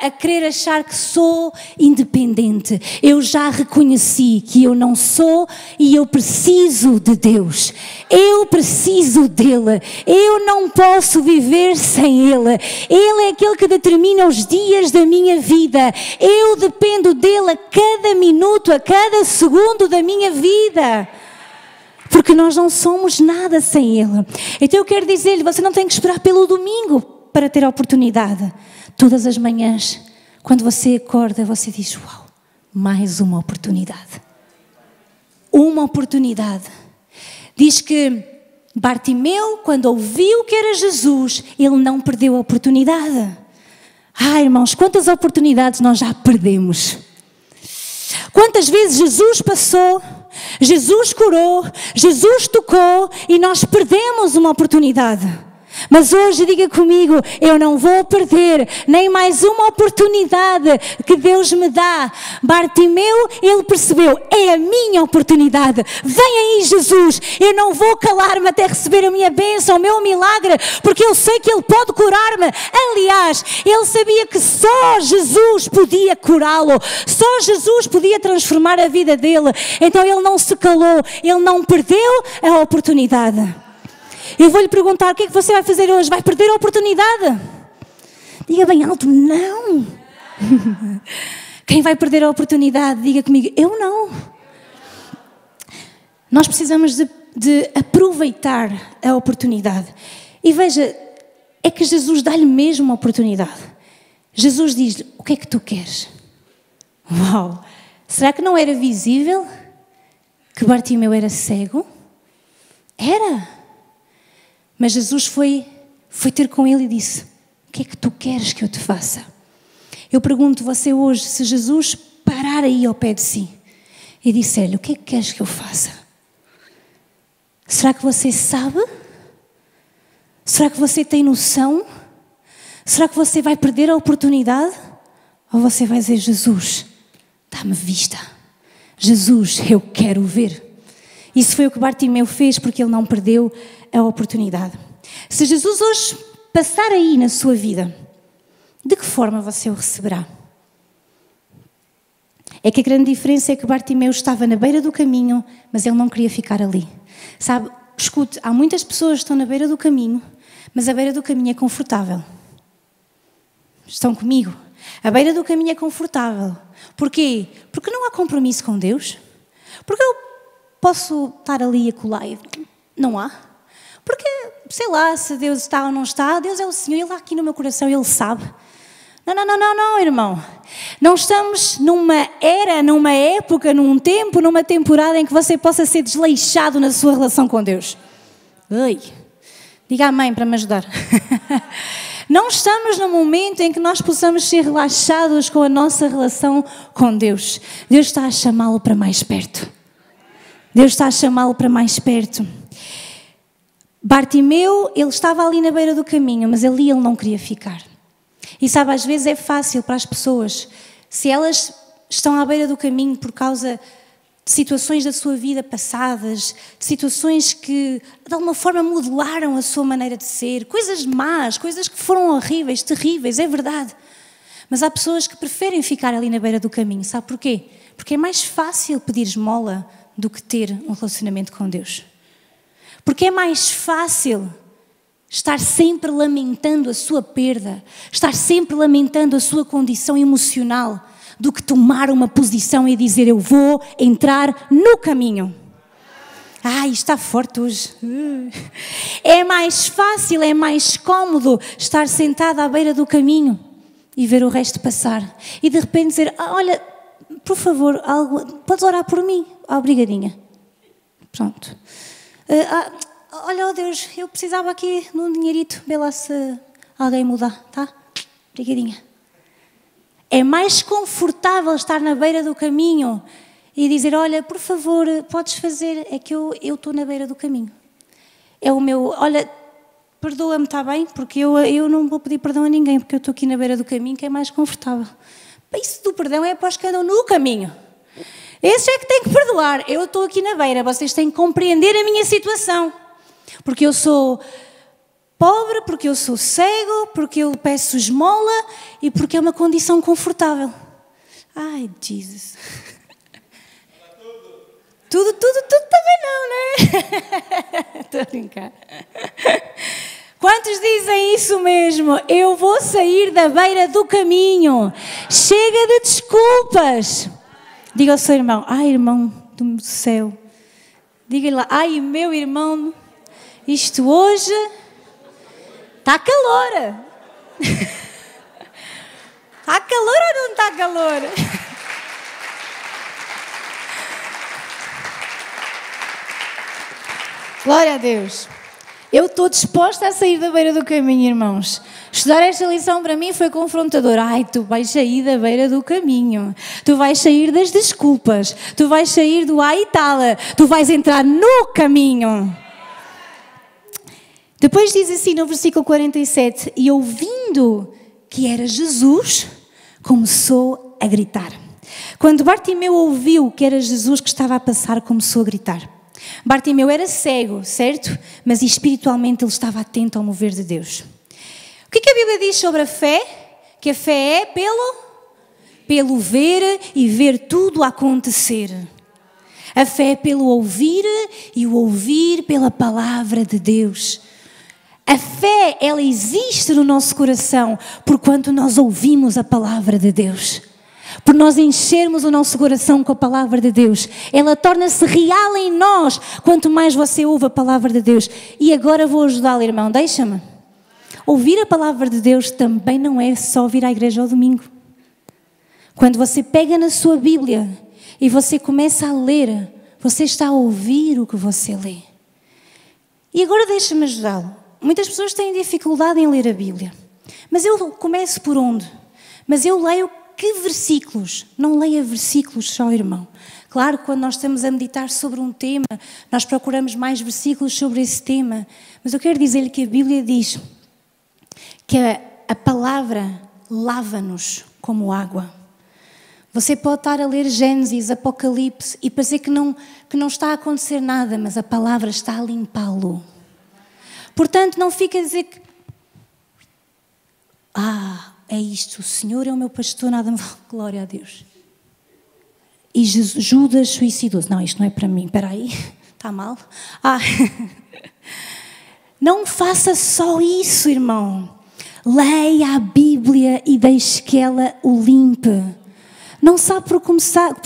a querer achar que sou independente. Eu já reconheci que eu não sou e eu preciso de Deus. Eu preciso dele. Eu não posso viver sem ele. Ele é aquele que determina os dias da minha vida. Eu dependo dele a cada minuto, a cada segundo da minha vida. Porque nós não somos nada sem Ele. Então eu quero dizer-lhe, você não tem que esperar pelo domingo para ter a oportunidade. Todas as manhãs, quando você acorda, você diz, uau, mais uma oportunidade. Uma oportunidade. Diz que Bartimeu, quando ouviu que era Jesus, ele não perdeu a oportunidade. Irmãos, quantas oportunidades nós já perdemos. Quantas vezes Jesus passou, Jesus curou, Jesus tocou e nós perdemos uma oportunidade. Mas hoje diga comigo, eu não vou perder nem mais uma oportunidade que Deus me dá. Bartimeu, ele percebeu, é a minha oportunidade. Vem aí Jesus, eu não vou calar-me até receber a minha bênção, o meu milagre, porque eu sei que Ele pode curar-me. Aliás, ele sabia que só Jesus podia curá-lo, só Jesus podia transformar a vida dele. Então ele não se calou, ele não perdeu a oportunidade. Eu vou lhe perguntar, o que é que você vai fazer hoje? Vai perder a oportunidade? Diga bem alto, não. Quem vai perder a oportunidade? Diga comigo, eu não. Nós precisamos de aproveitar a oportunidade. E veja, é que Jesus dá-lhe mesmo uma oportunidade. Jesus diz-lhe, o que é que tu queres? Uau! Será que não era visível que Bartimeu era cego? Era. Mas Jesus foi ter com ele e disse, o que é que tu queres que eu te faça? Eu pergunto você hoje, se Jesus parar aí ao pé de si e disser-lhe, o que é que queres que eu faça? Será que você sabe? Será que você tem noção? Será que você vai perder a oportunidade? Ou você vai dizer, Jesus, dá-me vista. Jesus, eu quero ver. Isso foi o que Bartimeu fez porque ele não perdeu a oportunidade. Se Jesus hoje passar aí na sua vida, de que forma você o receberá? É que a grande diferença é que Bartimeu estava na beira do caminho, mas ele não queria ficar ali. Sabe, escute, há muitas pessoas que estão na beira do caminho, mas a beira do caminho é confortável. Estão comigo? A beira do caminho é confortável. Porquê? Porque não há compromisso com Deus. Porque eu posso estar ali e acolá e não há. Porque, sei lá, se Deus está ou não está, Deus é o Senhor, Ele está aqui no meu coração, Ele sabe. Não, irmão. Não estamos numa era, numa época, num tempo, numa temporada em que você possa ser desleixado na sua relação com Deus. Ai, diga amém para me ajudar. Não estamos num momento em que nós possamos ser relaxados com a nossa relação com Deus. Deus está a chamá-lo para mais perto. Deus está a chamá-lo para mais perto. Bartimeu, ele estava ali na beira do caminho, mas ali ele não queria ficar. E sabe, às vezes é fácil para as pessoas, se elas estão à beira do caminho por causa de situações da sua vida passadas, de situações que de alguma forma modelaram a sua maneira de ser, coisas más, coisas que foram horríveis, terríveis, é verdade. Mas há pessoas que preferem ficar ali na beira do caminho, sabe porquê? Porque é mais fácil pedir esmola do que ter um relacionamento com Deus. Porque é mais fácil estar sempre lamentando a sua perda, estar sempre lamentando a sua condição emocional, do que tomar uma posição e dizer, eu vou entrar no caminho. Isto está forte hoje. É mais fácil, é mais cômodo estar sentado à beira do caminho e ver o resto passar. E de repente dizer, olha, por favor, podes orar por mim? Obrigadinha. Pronto. Olha, Deus, eu precisava aqui de um dinheirito, vê lá se alguém mudar, tá? Obrigadinha. É mais confortável estar na beira do caminho e dizer, olha, por favor, podes fazer, é que eu estou na beira do caminho. É o meu, olha, perdoa-me, está bem? Porque eu não vou pedir perdão a ninguém, porque eu estou aqui na beira do caminho, que é mais confortável. Isso do perdão é para os que andam no caminho. Esse é que tem que perdoar. Eu estou aqui na beira, vocês têm que compreender a minha situação. Porque eu sou pobre, porque eu sou cego, porque eu peço esmola e porque é uma condição confortável. Ai, Jesus. Tudo também não, né? Estou a brincar. Quantos dizem isso mesmo? Eu vou sair da beira do caminho. Chega de desculpas. Diga ao seu irmão, irmão do céu, Diga-lhe lá, ai meu irmão, isto hoje está calor. Está calor ou não está calor? Glória a Deus. Eu estou disposta a sair da beira do caminho, irmãos. Estudar esta lição para mim foi confrontador. Ai, tu vais sair da beira do caminho. Tu vais sair das desculpas. Tu vais sair do ai e tal. Tu vais entrar no caminho. Depois diz assim no versículo 47. E ouvindo que era Jesus, começou a gritar. Quando Bartimeu ouviu que era Jesus que estava a passar, começou a gritar. Bartimeu era cego, certo? Mas espiritualmente ele estava atento ao mover de Deus. O que a Bíblia diz sobre a fé? Que a fé é pelo ver e ver tudo acontecer. A fé é pelo ouvir e o ouvir pela palavra de Deus. A fé, ela existe no nosso coração porquanto nós ouvimos a palavra de Deus. Por nós enchermos o nosso coração com a palavra de Deus. Ela torna-se real em nós quanto mais você ouve a palavra de Deus. E agora vou ajudá-lo, irmão, deixa-me. Ouvir a palavra de Deus também não é só vir à igreja ao domingo. Quando você pega na sua Bíblia e você começa a ler, você está a ouvir o que você lê. E agora deixa-me ajudá-lo. Muitas pessoas têm dificuldade em ler a Bíblia. Mas eu começo por onde? Mas eu leio que versículos? Não leia versículos só, irmão. Claro que quando nós estamos a meditar sobre um tema, nós procuramos mais versículos sobre esse tema. Mas eu quero dizer-lhe que a Bíblia diz que a palavra lava-nos como água. Você pode estar a ler Gênesis, Apocalipse e parecer que não está a acontecer nada, mas a palavra está a limpá-lo. Portanto, não fica a dizer que é isto, o Senhor é o meu pastor, nada me vale. Glória a Deus. E Judas suicidou-se. Não, isto não é para mim. Espera aí, está mal? Não faça só isso, irmão. Leia a Bíblia e deixe que ela o limpe. Não sabe por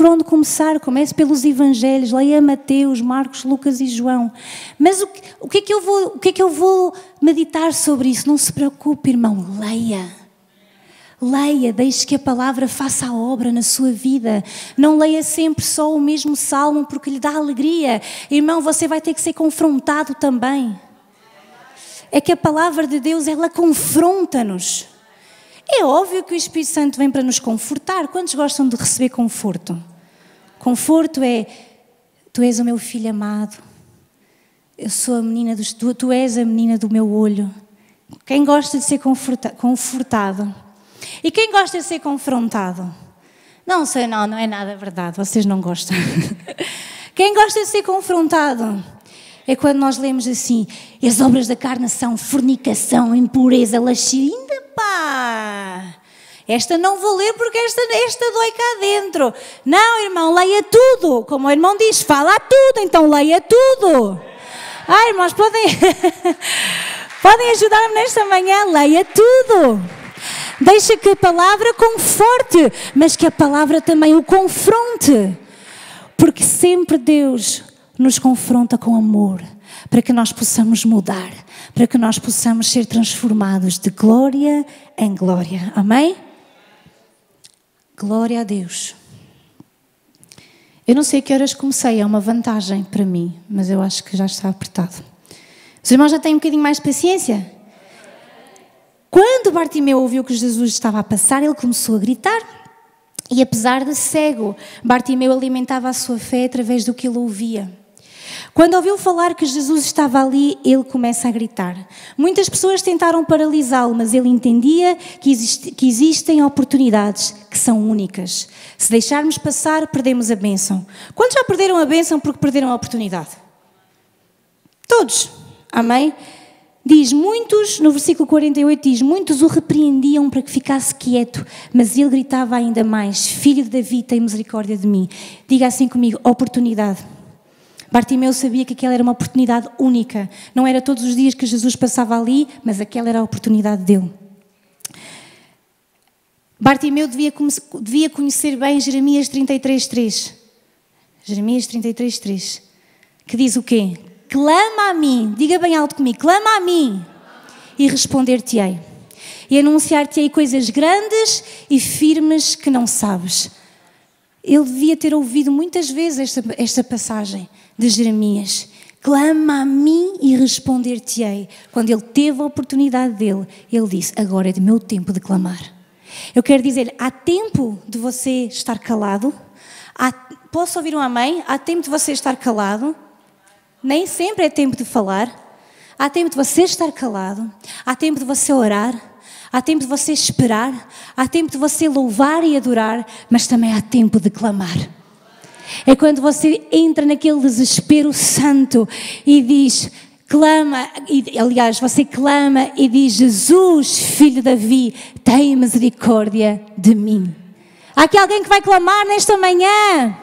onde começar, comece pelos Evangelhos, leia Mateus, Marcos, Lucas e João. Mas o que é que eu vou meditar sobre isso? Não se preocupe, irmão, leia. Leia, deixe que a palavra faça a obra na sua vida. Não leia sempre só o mesmo salmo porque lhe dá alegria. Irmão, você vai ter que ser confrontado também. É que a palavra de Deus, ela confronta-nos. É óbvio que o Espírito Santo vem para nos confortar. Quantos gostam de receber conforto? Conforto é, tu és o meu filho amado. Eu sou a menina tu és a menina do meu olho. Quem gosta de ser confortado? E quem gosta de ser confrontado? Não sei, não é nada verdade, vocês não gostam. Quem gosta de ser confrontado? É quando nós lemos assim, as obras da carne são fornicação, impureza, lascívia. Ainda pá! Esta não vou ler porque esta dói cá dentro. Não, irmão, leia tudo. Como o irmão diz, fala tudo, então leia tudo. Irmãos, podem ajudar-me nesta manhã, leia tudo. Deixa que a palavra conforte, mas que a palavra também o confronte. Porque sempre Deus nos confronta com amor, para que nós possamos mudar, para que nós possamos ser transformados de glória em glória. Amém? Glória a Deus. Eu não sei a que horas comecei, é uma vantagem para mim, mas eu acho que já está apertado. Os irmãos já têm um bocadinho mais de paciência? Quando Bartimeu ouviu que Jesus estava a passar, ele começou a gritar. E apesar de cego, Bartimeu alimentava a sua fé através do que ele ouvia. Quando ouviu falar que Jesus estava ali, ele começa a gritar. Muitas pessoas tentaram paralisá-lo, mas ele entendia que existem oportunidades que são únicas. Se deixarmos passar, perdemos a bênção. Quantos já perderam a bênção porque perderam a oportunidade? Todos. Amém? Diz, muitos, no versículo 48 diz, muitos o repreendiam para que ficasse quieto, mas ele gritava ainda mais, filho de Davi, tem misericórdia de mim. Diga assim comigo, oportunidade. Bartimeu sabia que aquela era uma oportunidade única. Não era todos os dias que Jesus passava ali, mas aquela era a oportunidade dele. Bartimeu devia conhecer bem Jeremias 33:3. Jeremias 33:3. que diz o quê? Clama a mim, diga bem alto comigo, clama a mim e responder-te-ei. E anunciar-te-ei coisas grandes e firmes que não sabes. Ele devia ter ouvido muitas vezes esta passagem de Jeremias. Clama a mim e responder-te-ei. Quando ele teve a oportunidade dele, ele disse, agora é do meu tempo de clamar. Eu quero dizer, há tempo de você estar calado. Posso ouvir um amém? Há tempo de você estar calado. Nem sempre é tempo de falar. Há tempo de você estar calado. Há tempo de você orar. Há tempo de você esperar. Há tempo de você louvar e adorar. Mas também há tempo de clamar. É quando você entra naquele desespero santo e diz, clama, aliás, você clama e diz, Jesus, filho de Davi, tem misericórdia de mim. Há aqui alguém que vai clamar nesta manhã?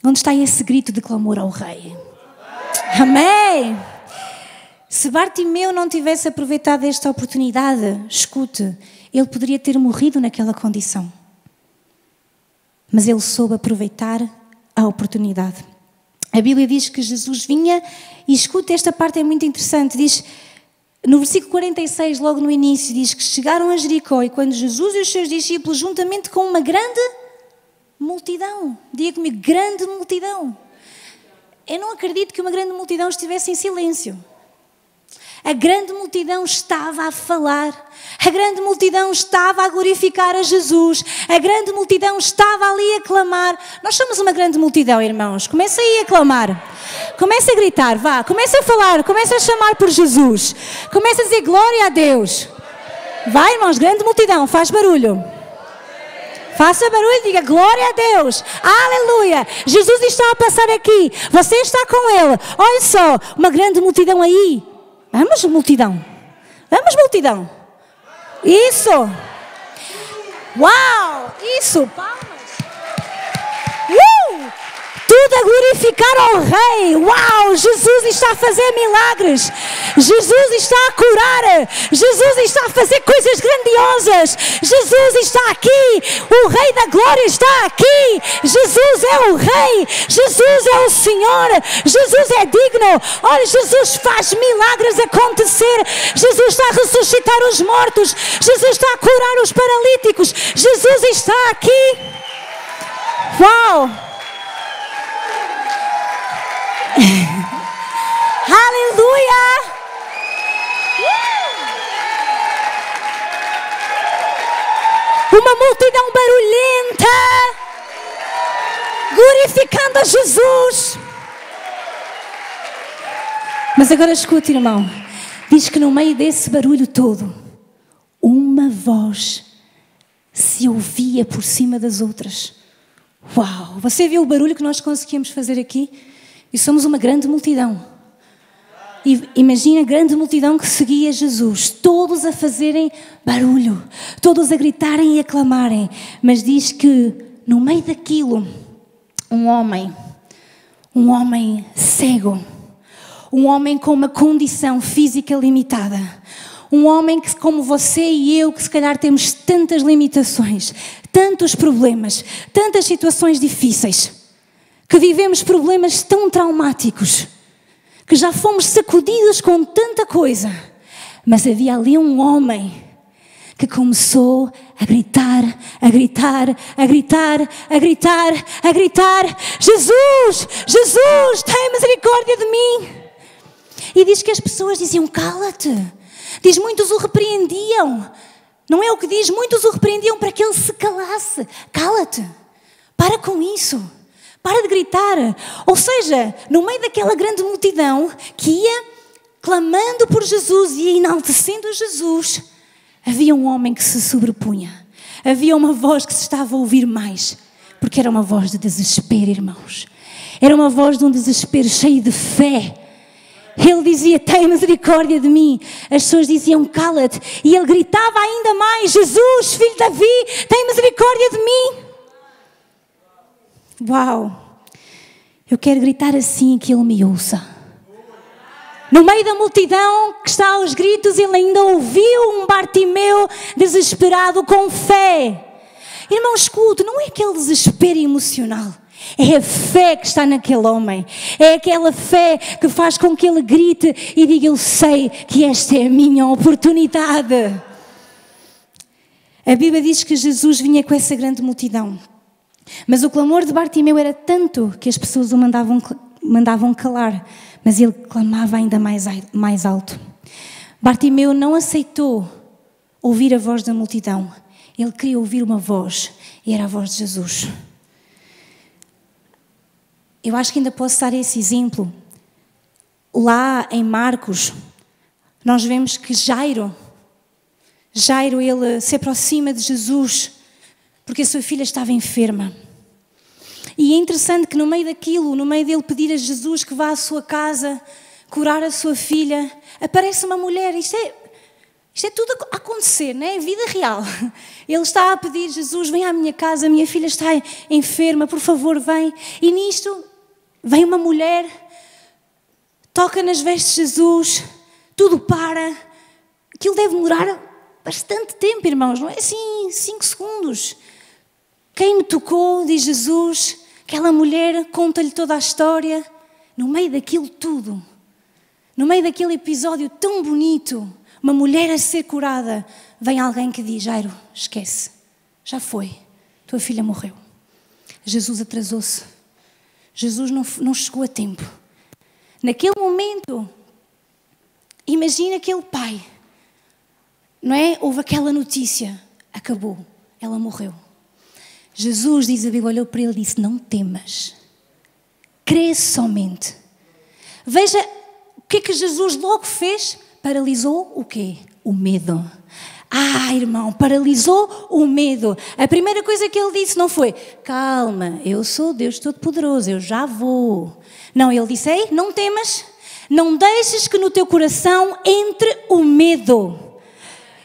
Onde está esse grito de clamor ao Rei? Amém! Se Bartimeu não tivesse aproveitado esta oportunidade, escute, ele poderia ter morrido naquela condição. Mas ele soube aproveitar a oportunidade. A Bíblia diz que Jesus vinha, e escuta, esta parte é muito interessante, diz, no versículo 46, logo no início, diz que chegaram a Jericó e quando Jesus e os seus discípulos, juntamente com uma grande multidão, diga comigo, grande multidão. Eu não acredito que uma grande multidão estivesse em silêncio. A grande multidão estava a falar, a grande multidão estava a glorificar a Jesus, a grande multidão estava ali a clamar. Nós somos uma grande multidão, irmãos. Comece aí a clamar, comece a gritar, vá, comece a falar, comece a chamar por Jesus, comece a dizer glória a Deus. Vai, irmãos, grande multidão, faz barulho. Faça barulho, diga glória a Deus, aleluia, Jesus está a passar aqui, você está com Ele, olha só, uma grande multidão aí. Vamos, multidão. Vamos, multidão. Isso. Uau. Isso. Palmas. Tudo a glorificar ao Rei. Uau. Jesus está a fazer milagres. Jesus está a curar. Jesus está a fazer coisas grandiosas. Jesus está aqui. O Rei da Glória está aqui. Jesus é o Rei. Jesus é o Senhor. Jesus é digno. Olha, Jesus faz milagres acontecer. Jesus está a ressuscitar os mortos. Jesus está a curar os paralíticos. Jesus está aqui. Uau! Aleluia! Uma multidão barulhenta, glorificando a Jesus. Mas agora escute, irmão. Diz que no meio desse barulho todo, uma voz se ouvia por cima das outras. Uau! Você viu o barulho que nós conseguimos fazer aqui? E somos uma grande multidão. E imagina a grande multidão que seguia Jesus. Todos a fazerem barulho. Todos a gritarem e a clamarem. Mas diz que no meio daquilo, um homem cego. Um homem com uma condição física limitada. Um homem que, como você e eu, que se calhar temos tantas limitações, tantos problemas, tantas situações difíceis, que vivemos problemas tão traumáticos, que já fomos sacudidos com tanta coisa, mas havia ali um homem que começou a gritar, a gritar, a gritar, a gritar, a gritar: Jesus, Jesus, tem misericórdia de mim. E diz que as pessoas diziam: cala-te. Diz, muitos o repreendiam. Não é o que diz, muitos o repreendiam para que ele se calasse. Cala-te, para com isso. Para de gritar. Ou seja, no meio daquela grande multidão que ia clamando por Jesus e enaltecendo Jesus, havia um homem que se sobrepunha. Havia uma voz que se estava a ouvir mais. Porque era uma voz de desespero, irmãos. Era uma voz de um desespero cheio de fé. Ele dizia: tem misericórdia de mim. As pessoas diziam: cala-te. E ele gritava ainda mais: Jesus, filho de Davi, tem misericórdia de mim. Uau! Eu quero gritar assim que ele me ouça. No meio da multidão que está aos gritos, ele ainda ouviu um Bartimeu desesperado com fé. Irmão, escute, não é aquele desespero emocional. É a fé que está naquele homem. É aquela fé que faz com que ele grite e diga: eu sei que esta é a minha oportunidade. A Bíblia diz que Jesus vinha com essa grande multidão. Mas o clamor de Bartimeu era tanto que as pessoas o mandavam calar. Mas ele clamava ainda mais alto. Bartimeu não aceitou ouvir a voz da multidão. Ele queria ouvir uma voz. E era a voz de Jesus. Eu acho que ainda posso dar esse exemplo. Lá em Marcos, nós vemos que Jairo, ele se aproxima de Jesus porque a sua filha estava enferma. E é interessante que no meio daquilo, no meio dele pedir a Jesus que vá à sua casa, curar a sua filha, aparece uma mulher. Isto é tudo a acontecer, não é? Vida real. Ele está a pedir: Jesus, vem à minha casa, a minha filha está enferma, por favor, vem. E nisto vem uma mulher, toca nas vestes de Jesus, tudo para. Aquilo deve demorar bastante tempo, irmãos, não é assim 5 segundos. Quem me tocou, diz Jesus. Aquela mulher conta-lhe toda a história. No meio daquilo tudo, no meio daquele episódio tão bonito, uma mulher a ser curada, vem alguém que diz: Jairo, esquece, já foi, tua filha morreu. Jesus atrasou-se. Jesus não chegou a tempo. Naquele momento, imagina aquele pai, não é? Houve aquela notícia, acabou, ela morreu. Jesus, diz a Bíblia, olhou para ele e disse: não temas, crê somente. Veja o que é que Jesus logo fez. Paralisou o quê? O medo. Irmão, paralisou o medo. A primeira coisa que ele disse não foi: calma, eu sou Deus Todo-Poderoso, eu já vou. Não, ele disse: ei, não temas, não deixes que no teu coração entre o medo.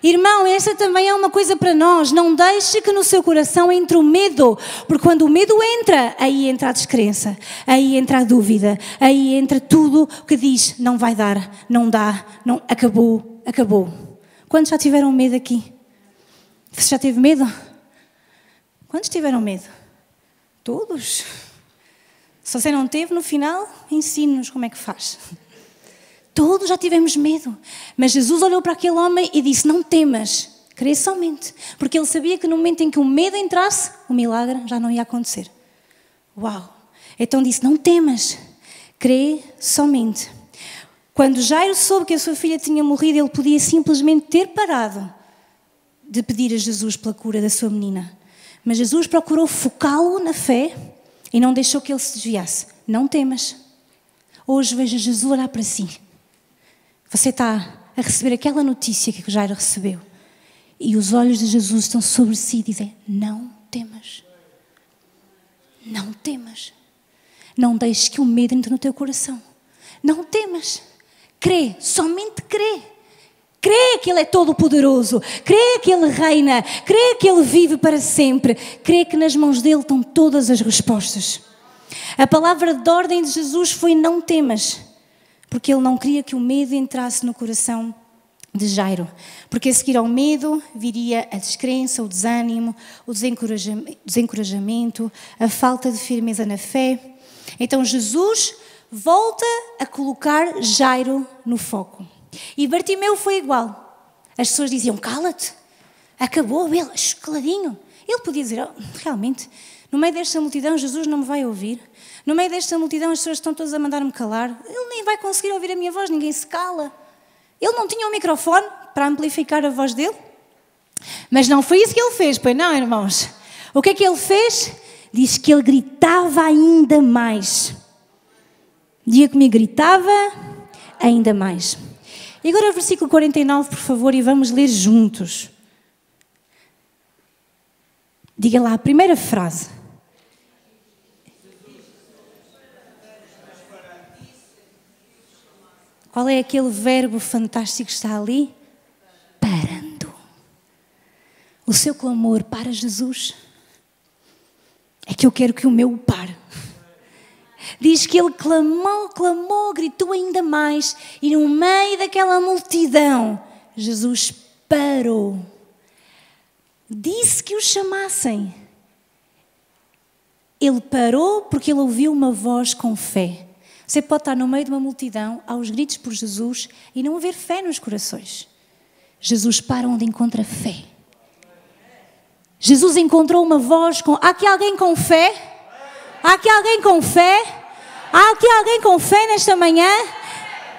Irmão, essa também é uma coisa para nós. Não deixe que no seu coração entre o medo. Porque quando o medo entra, aí entra a descrença, aí entra a dúvida, aí entra tudo que diz: não vai dar, não dá, não, acabou. Quantos já tiveram medo aqui? Você já teve medo? Quantos tiveram medo? Todos. Se você não teve, no final, ensine-nos como é que faz. Todos já tivemos medo. Mas Jesus olhou para aquele homem e disse: não temas, crê somente. Porque ele sabia que no momento em que o medo entrasse, o milagre já não ia acontecer. Uau! Então disse: não temas, crê somente. Quando Jairo soube que a sua filha tinha morrido, ele podia simplesmente ter parado de pedir a Jesus pela cura da sua menina. Mas Jesus procurou focá-lo na fé e não deixou que ele se desviasse. Não temas. Hoje veja Jesus olhar para si. Você está a receber aquela notícia que Jairo recebeu. E os olhos de Jesus estão sobre si e dizem: não temas. Não temas. Não deixes que o medo entre no teu coração. Não temas. Crê, somente crê. Crê que Ele é todo-poderoso. Crê que Ele reina. Crê que Ele vive para sempre. Crê que nas mãos dEle estão todas as respostas. A palavra de ordem de Jesus foi: não temas. Porque Ele não queria que o medo entrasse no coração de Jairo. Porque a seguir ao medo viria a descrença, o desânimo, o desencorajamento, a falta de firmeza na fé. Então Jesus volta a colocar Jairo no foco. E Bartimeu foi igual. As pessoas diziam: cala-te, acabou, ele, caladinho. Ele podia dizer: realmente, no meio desta multidão Jesus não me vai ouvir. No meio desta multidão as pessoas estão todas a mandar-me calar. Ele nem vai conseguir ouvir a minha voz, ninguém se cala. Ele não tinha um microfone para amplificar a voz dele. Mas não foi isso que ele fez, pois não, irmãos? O que é que ele fez? Diz que ele gritava ainda mais. Diga comigo: gritava ainda mais. E agora o versículo 49, por favor, e vamos ler juntos. Diga lá a primeira frase. Qual é aquele verbo fantástico que está ali? Parando. O seu clamor para Jesus. É que eu quero que o meu pare. Diz que ele clamou, gritou ainda mais. E no meio daquela multidão, Jesus parou. Disse que o chamassem. Ele parou porque ele ouviu uma voz com fé. Você pode estar no meio de uma multidão, aos gritos por Jesus, e não haver fé nos corações. Jesus para onde encontra fé. Jesus encontrou uma voz com... Há aqui alguém com fé? Há aqui alguém com fé? Há aqui alguém com fé nesta manhã?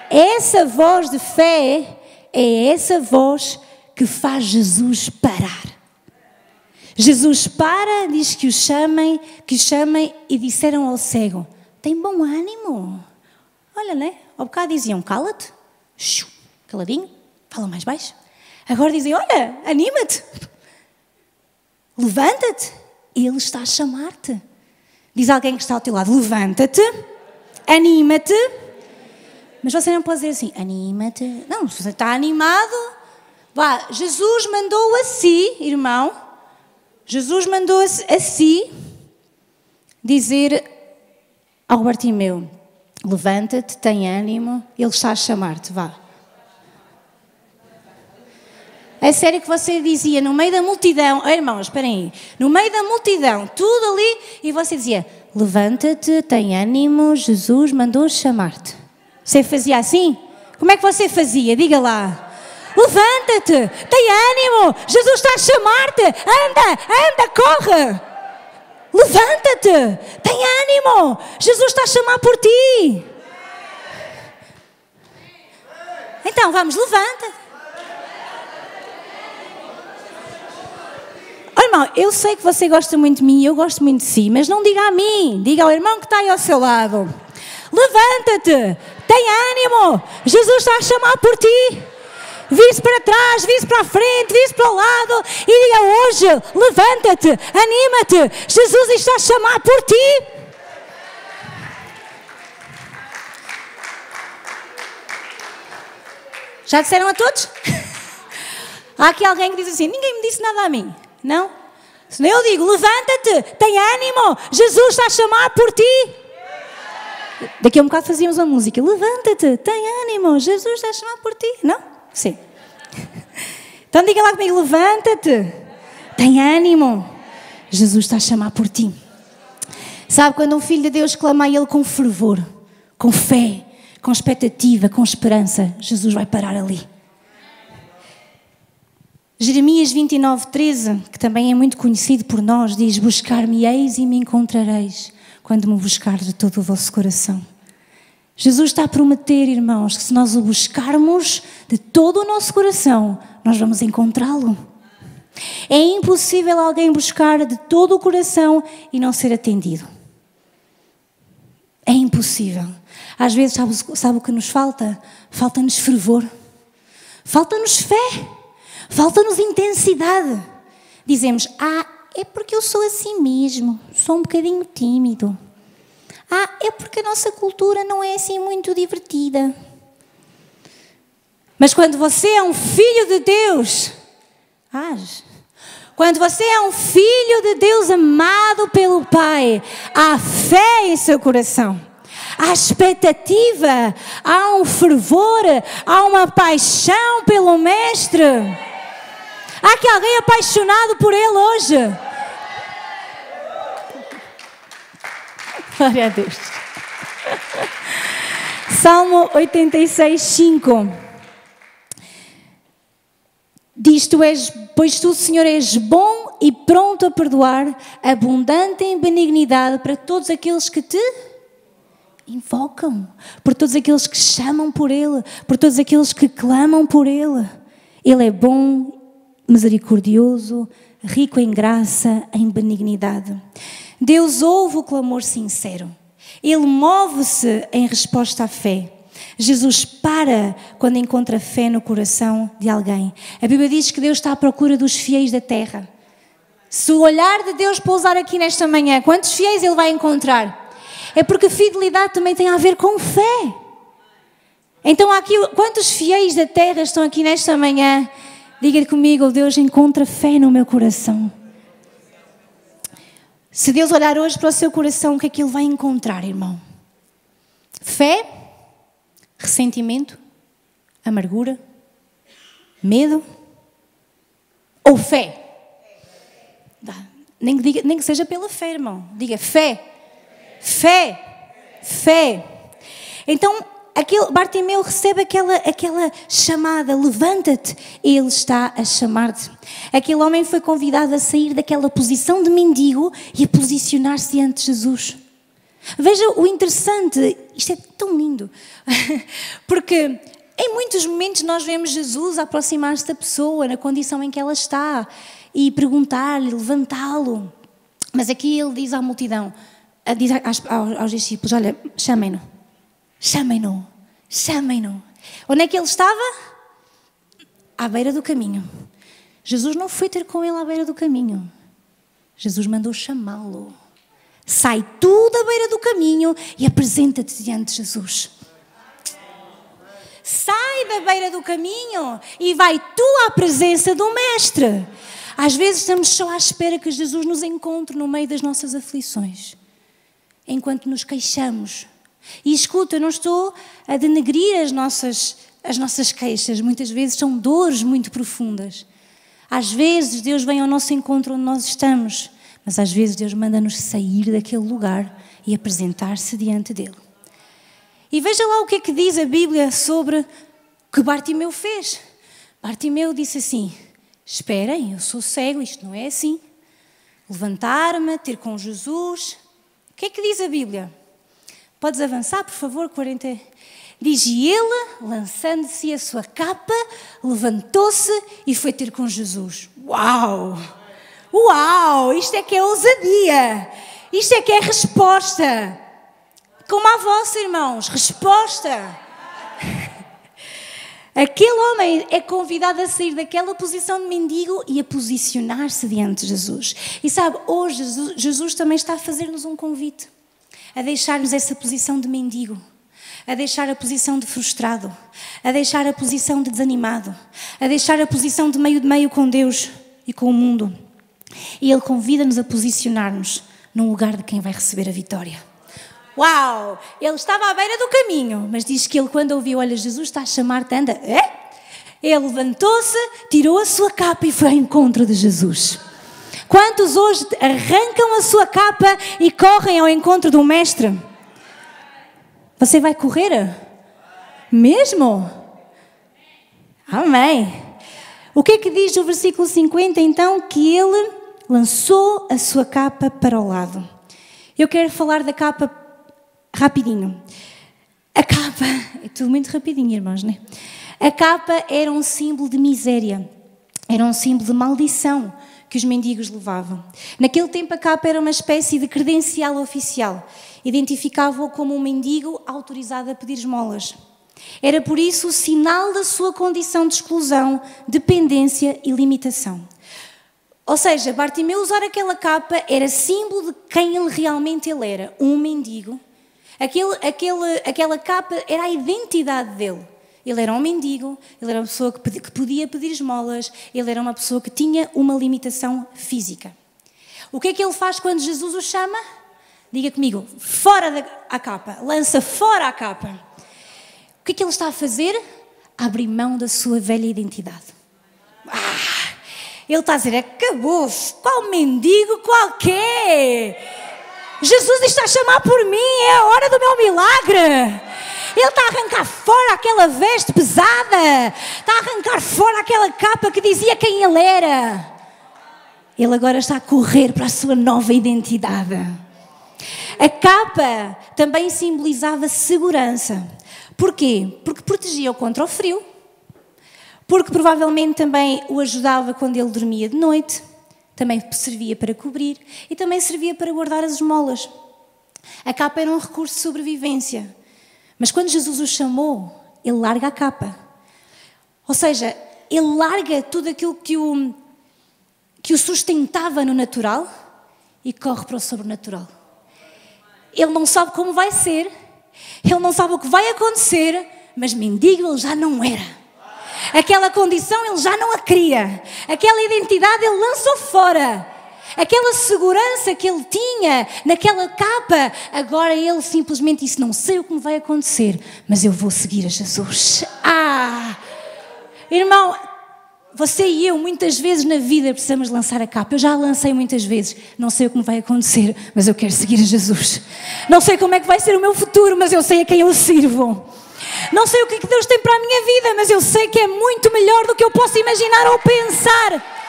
Essa voz de fé é essa voz que faz Jesus parar. Jesus para, diz que o chamem e disseram ao cego: tem bom ânimo. Olha, né? Ao bocado diziam: cala-te, caladinho, fala mais baixo. Agora dizem: olha, anima-te, levanta-te, Ele está a chamar-te. Diz alguém que está ao teu lado: levanta-te, anima-te. Mas você não pode dizer assim: anima-te. Não, se você está animado, vá. Jesus mandou a si, irmão, Jesus mandou a si dizer ao Bartimeu: levanta-te, tem ânimo, Ele está a chamar-te, vá. É sério que você dizia no meio da multidão, irmãos, esperem aí, no meio da multidão, tudo ali, e você dizia: levanta-te, tem ânimo, Jesus mandou chamar-te. Você fazia assim? Como é que você fazia? Diga lá. Levanta-te, tem ânimo, Jesus está a chamar-te, anda, corre. Levanta-te, tem ânimo, Jesus está a chamar por ti. Então vamos, levanta-te. Oh, irmão, eu sei que você gosta muito de mim e eu gosto muito de si, mas não diga a mim, diga ao irmão que está aí ao seu lado: levanta-te, tem ânimo, Jesus está a chamar por ti. Vire-se para trás, vire-se para a frente, vire-se para o lado e diga hoje: levanta-te, anima-te, Jesus está a chamar por ti. Já disseram a todos? Há aqui alguém que diz assim: ninguém me disse nada a mim. Não? Se eu digo: levanta-te, tem ânimo, Jesus está a chamar por ti. Daqui a um bocado fazíamos uma música: levanta-te, tem ânimo, Jesus está a chamar por ti. Não? Sim. Então diga lá comigo: levanta-te, tem ânimo, Jesus está a chamar por ti. Sabe, quando um filho de Deus clama a Ele com fervor, com fé, com expectativa, com esperança, Jesus vai parar ali. Jeremias 29:13, que também é muito conhecido por nós, diz: buscar-me-eis e me encontrareis, quando me buscar de todo o vosso coração. Jesus está a prometer, irmãos, que se nós o buscarmos de todo o nosso coração, nós vamos encontrá-lo. É impossível alguém buscar de todo o coração e não ser atendido. É impossível. Às vezes, sabe o que nos falta? Falta-nos fervor. Falta-nos fé. Falta-nos intensidade. Dizemos: é porque eu sou assim mesmo, sou um bocadinho tímido. É porque a nossa cultura não é assim muito divertida. Mas quando você é um filho de Deus, quando você é um filho de Deus amado pelo Pai, há fé em seu coração, há expectativa, há um fervor, há uma paixão pelo Mestre. Há aqui alguém apaixonado por Ele hoje? Glória a Deus. Salmo 86:5 diz: pois tu, Senhor, és bom e pronto a perdoar, abundante em benignidade para todos aqueles que te invocam, por todos aqueles que chamam por Ele, por todos aqueles que clamam por Ele. Ele é bom, misericordioso, rico em graça, em benignidade. Deus ouve o clamor sincero. Ele move-se em resposta à fé. Jesus para quando encontra fé no coração de alguém. A Bíblia diz que Deus está à procura dos fiéis da terra. Se o olhar de Deus pousar aqui nesta manhã, quantos fiéis Ele vai encontrar? É porque fidelidade também tem a ver com fé. Então há aqui, quantos fiéis da terra estão aqui nesta manhã? Diga comigo: Deus encontra fé no meu coração. Se Deus olhar hoje para o seu coração, o que é que Ele vai encontrar, irmão? Fé? Ressentimento? Amargura? Medo? Ou fé? Nem que seja pela fé, irmão. Diga fé. Fé. Fé. Então, Bartimeu recebe aquela chamada, levanta-te, ele está a chamar-te. Aquele homem foi convidado a sair daquela posição de mendigo e a posicionar-se diante de Jesus. Veja o interessante, isto é tão lindo, porque em muitos momentos nós vemos Jesus aproximar-se da pessoa na condição em que ela está e perguntar-lhe, levantá-lo. Mas aqui ele diz à multidão, diz aos discípulos, olha, chamem-no. Chamem-no, chamem-no. Onde é que ele estava? À beira do caminho. Jesus não foi ter com ele à beira do caminho. Jesus mandou chamá-lo. Sai tu da beira do caminho e apresenta-te diante de Jesus. Sai da beira do caminho e vai tu à presença do Mestre. Às vezes estamos só à espera que Jesus nos encontre no meio das nossas aflições, enquanto nos queixamos. E escuta, eu não estou a denegrir as nossas queixas. Muitas vezes são dores muito profundas. Às vezes Deus vem ao nosso encontro onde nós estamos, mas às vezes Deus manda-nos sair daquele lugar e apresentar-se diante dele. E veja lá o que é que diz a Bíblia sobre o que Bartimeu fez. Bartimeu disse assim, esperem, eu sou cego, isto não é assim. Levantar-me, ter com Jesus. O que é que diz a Bíblia? Podes avançar, por favor, 40. Diz, e ele, lançando-se a sua capa, levantou-se e foi ter com Jesus. Uau! Uau! Isto é que é ousadia! Isto é que é resposta! Como a vossa, irmãos, resposta! Aquele homem é convidado a sair daquela posição de mendigo e a posicionar-se diante de Jesus. E sabe, hoje Jesus também está a fazer-nos um convite. A deixar-nos essa posição de mendigo, a deixar a posição de frustrado, a deixar a posição de desanimado, a deixar a posição de meio com Deus e com o mundo. E Ele convida-nos a posicionar-nos num lugar de quem vai receber a vitória. Uau! Ele estava à beira do caminho, mas diz que ele quando ouviu, olha, Jesus está a chamar-te, anda. Ele levantou-se, tirou a sua capa e foi ao encontro de Jesus. Quantos hoje arrancam a sua capa e correm ao encontro do Mestre? Você vai correr? Mesmo? Amém. O que é que diz o versículo 50 então? Que ele lançou a sua capa para o lado. Eu quero falar da capa rapidinho. A capa, é tudo muito rapidinho, irmãos, não é? A capa era um símbolo de miséria, era um símbolo de maldição que os mendigos levavam. Naquele tempo a capa era uma espécie de credencial oficial. Identificava-o como um mendigo autorizado a pedir esmolas. Era por isso o sinal da sua condição de exclusão, dependência e limitação. Ou seja, Bartimeu usar aquela capa era símbolo de quem realmente ele era, um mendigo. Aquela capa era a identidade dele. Ele era um mendigo, ele era uma pessoa que podia pedir esmolas, ele era uma pessoa que tinha uma limitação física. O que é que ele faz quando Jesus o chama? Diga comigo, fora a capa, lança fora a capa. O que é que ele está a fazer? Abre mão da sua velha identidade. Ele está a dizer, acabou-se, qual mendigo qualquer? Jesus está a chamar por mim, é a hora do meu milagre. Ele está a arrancar fora aquela veste pesada, está a arrancar fora aquela capa que dizia quem ele era. Ele agora está a correr para a sua nova identidade. A capa também simbolizava segurança. Porquê? Porque protegia-o contra o frio, porque provavelmente também o ajudava quando ele dormia de noite, também servia para cobrir e também servia para guardar as esmolas. A capa era um recurso de sobrevivência. Mas quando Jesus o chamou, ele larga a capa. Ou seja, ele larga tudo aquilo que o sustentava no natural e corre para o sobrenatural. Ele não sabe como vai ser, ele não sabe o que vai acontecer, mas mendigo ele já não era. Aquela condição ele já não a queria. Aquela identidade ele lançou fora. Aquela segurança que ele tinha naquela capa, agora ele simplesmente disse, não sei o que me vai acontecer, mas eu vou seguir a Jesus. Irmão, Você e eu, muitas vezes na vida, precisamos lançar a capa. Eu já a lancei muitas vezes. Não sei o que me vai acontecer, mas eu quero seguir a Jesus. Não sei como é que vai ser o meu futuro, mas eu sei a quem eu sirvo. Não sei o que Deus tem para a minha vida, mas eu sei que é muito melhor do que eu posso imaginar ou pensar.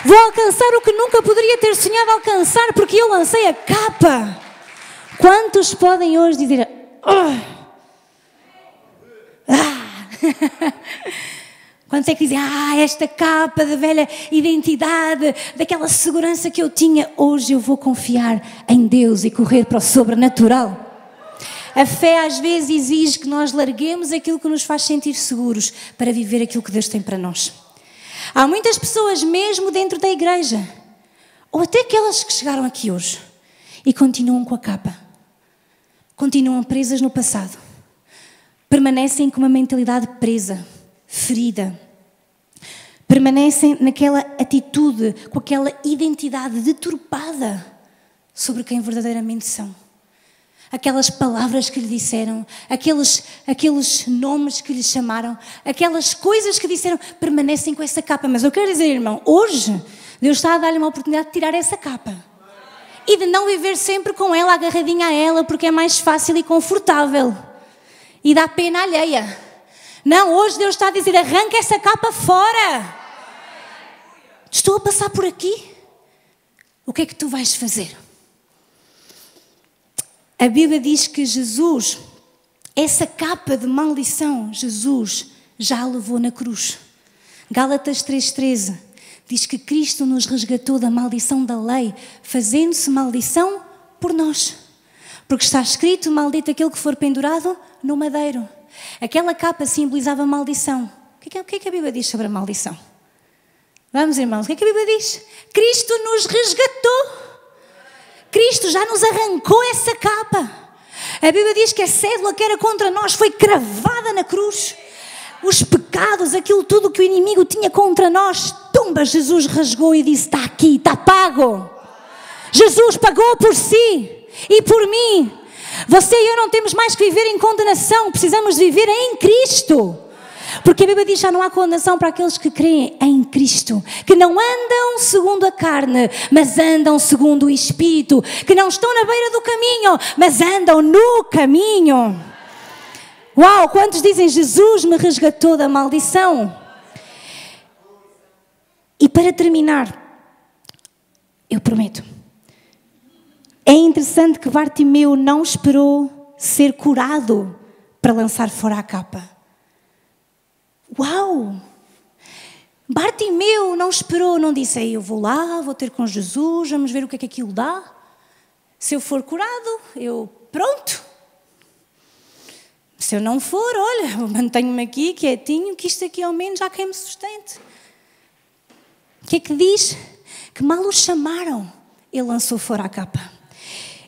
Vou alcançar o que nunca poderia ter sonhado alcançar, porque eu lancei a capa. Quantos podem hoje dizer... Quantos é que dizem, esta capa da velha identidade, daquela segurança que eu tinha, hoje eu vou confiar em Deus e correr para o sobrenatural. A fé às vezes exige que nós larguemos aquilo que nos faz sentir seguros para viver aquilo que Deus tem para nós. Há muitas pessoas mesmo dentro da igreja, ou até aquelas que chegaram aqui hoje, e continuam com a capa. Continuam presas no passado. Permanecem com uma mentalidade presa, ferida. Permanecem naquela atitude, com aquela identidade deturpada sobre quem verdadeiramente são. Aquelas palavras que lhe disseram, aqueles nomes que lhe chamaram, aquelas coisas que disseram, permanecem com essa capa. Mas eu quero dizer, irmão, hoje Deus está a dar-lhe uma oportunidade de tirar essa capa. E de não viver sempre com ela, agarradinha a ela, porque é mais fácil e confortável. E dá pena alheia. Não, hoje Deus está a dizer, arranca essa capa fora. Estou a passar por aqui. O que é que tu vais fazer? A Bíblia diz que Jesus, essa capa de maldição, Jesus já a levou na cruz. Gálatas 3,13 diz que Cristo nos resgatou da maldição da lei, fazendo-se maldição por nós. Porque está escrito, maldito aquele que for pendurado no madeiro. Aquela capa simbolizava maldição. O que é que a Bíblia diz sobre a maldição? Vamos, irmãos, o que é que a Bíblia diz? Cristo nos resgatou. Cristo já nos arrancou essa capa. A Bíblia diz que a cédula que era contra nós foi cravada na cruz. Os pecados, aquilo tudo que o inimigo tinha contra nós, tumba, Jesus rasgou e disse, está aqui, está pago. Jesus pagou por si e por mim. Você e eu não temos mais que viver em condenação, precisamos viver em Cristo. Porque a Bíblia diz que já não há condenação para aqueles que creem em Cristo, que não andam segundo a carne, mas andam segundo o Espírito, que não estão na beira do caminho, mas andam no caminho. Uau, quantos dizem, Jesus me resgatou da maldição? E para terminar, eu prometo, é interessante que Bartimeu não esperou ser curado para lançar fora a capa. Uau! Bartimeu não esperou, não disse, eu vou lá, vou ter com Jesus, vamos ver o que é que aquilo dá. Se eu for curado, eu pronto. Se eu não for, olha, mantenho-me aqui quietinho, que isto aqui ao menos já quem me sustente. O que é que diz? Que mal o chamaram, ele lançou fora a capa.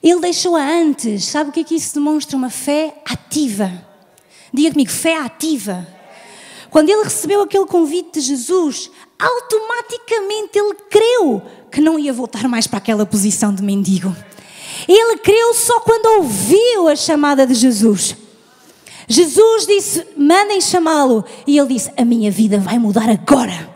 Ele deixou-a antes. Sabe o que é que isso demonstra? Uma fé ativa. Diga comigo, fé ativa. Quando ele recebeu aquele convite de Jesus, automaticamente ele creu que não ia voltar mais para aquela posição de mendigo. Ele creu só quando ouviu a chamada de Jesus. Jesus disse, mandem chamá-lo. E ele disse, a minha vida vai mudar agora.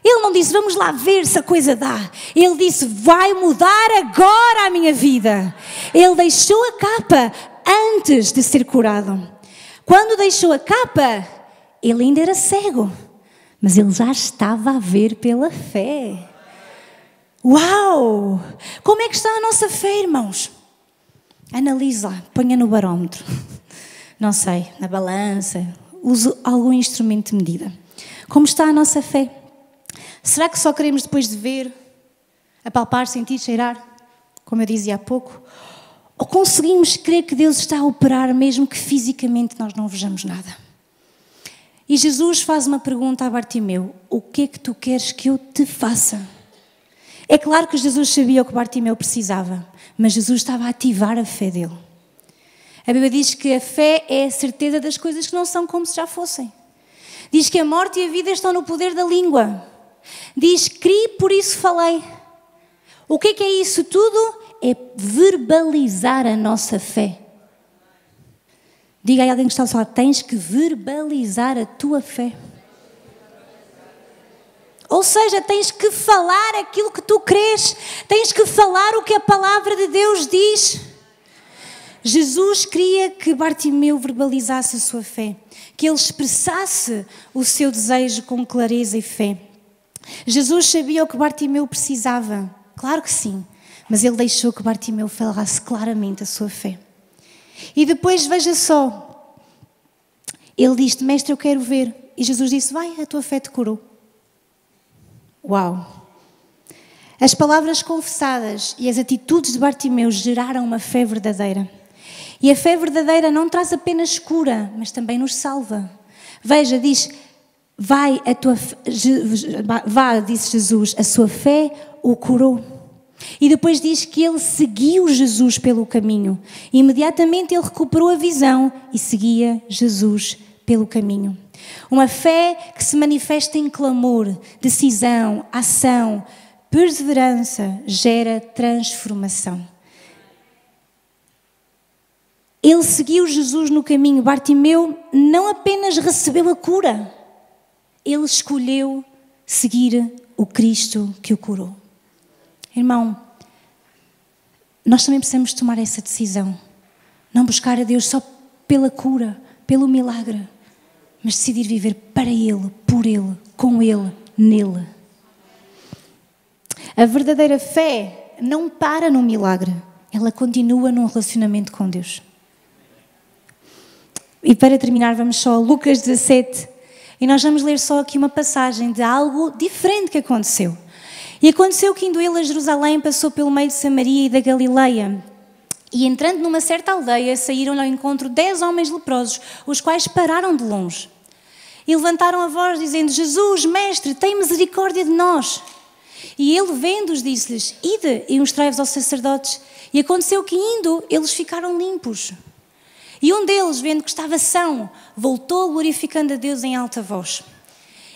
Ele não disse, vamos lá ver se a coisa dá. Ele disse, vai mudar agora a minha vida. Ele deixou a capa antes de ser curado. Quando deixou a capa, ele ainda era cego, mas ele já estava a ver pela fé. Uau! Como é que está a nossa fé, irmãos? Analise lá, ponha no barómetro. Não sei, na balança, use algum instrumento de medida. Como está a nossa fé? Será que só queremos depois de ver, apalpar, sentir, cheirar, como eu dizia há pouco? Ou conseguimos crer que Deus está a operar mesmo que fisicamente nós não vejamos nada? E Jesus faz uma pergunta a Bartimeu, o que é que tu queres que eu te faça? É claro que Jesus sabia o que Bartimeu precisava, mas Jesus estava a ativar a fé dele. A Bíblia diz que a fé é a certeza das coisas que não são como se já fossem. Diz que a morte e a vida estão no poder da língua. Diz, criei, por isso falei. O que é isso tudo? É verbalizar a nossa fé. Diga aí alguém que está ao seu lado, tens que verbalizar a tua fé. Ou seja, tens que falar aquilo que tu crês, tens que falar o que a palavra de Deus diz. Jesus queria que Bartimeu verbalizasse a sua fé, que ele expressasse o seu desejo com clareza e fé. Jesus sabia o que Bartimeu precisava, claro que sim, mas ele deixou que Bartimeu falasse claramente a sua fé. E depois, veja só, ele disse, mestre, eu quero ver. E Jesus disse, vai, a tua fé te curou. Uau! As palavras confessadas e as atitudes de Bartimeu geraram uma fé verdadeira. E a fé verdadeira não traz apenas cura, mas também nos salva. Veja, diz, vai, disse Jesus, a sua fé o curou. E depois diz que ele seguiu Jesus pelo caminho. E imediatamente ele recuperou a visão e seguia Jesus pelo caminho. Uma fé que se manifesta em clamor, decisão, ação, perseverança, gera transformação. Ele seguiu Jesus no caminho. Bartimeu não apenas recebeu a cura, ele escolheu seguir o Cristo que o curou. Irmão, nós também precisamos tomar essa decisão. Não buscar a Deus só pela cura, pelo milagre, mas decidir viver para Ele, por Ele, com Ele, nele. A verdadeira fé não para no milagre, ela continua num relacionamento com Deus. E para terminar, vamos só a Lucas 17, e nós vamos ler só aqui uma passagem de algo diferente que aconteceu. E aconteceu que, indo ele a Jerusalém, passou pelo meio de Samaria e da Galileia. E entrando numa certa aldeia, saíram-lhe ao encontro 10 homens leprosos, os quais pararam de longe. E levantaram a voz, dizendo, Jesus, mestre, tem misericórdia de nós. E ele, vendo-os, disse-lhes, ide e mostrai-vos aos sacerdotes. E aconteceu que, indo, eles ficaram limpos. E um deles, vendo que estava são, voltou glorificando a Deus em alta voz.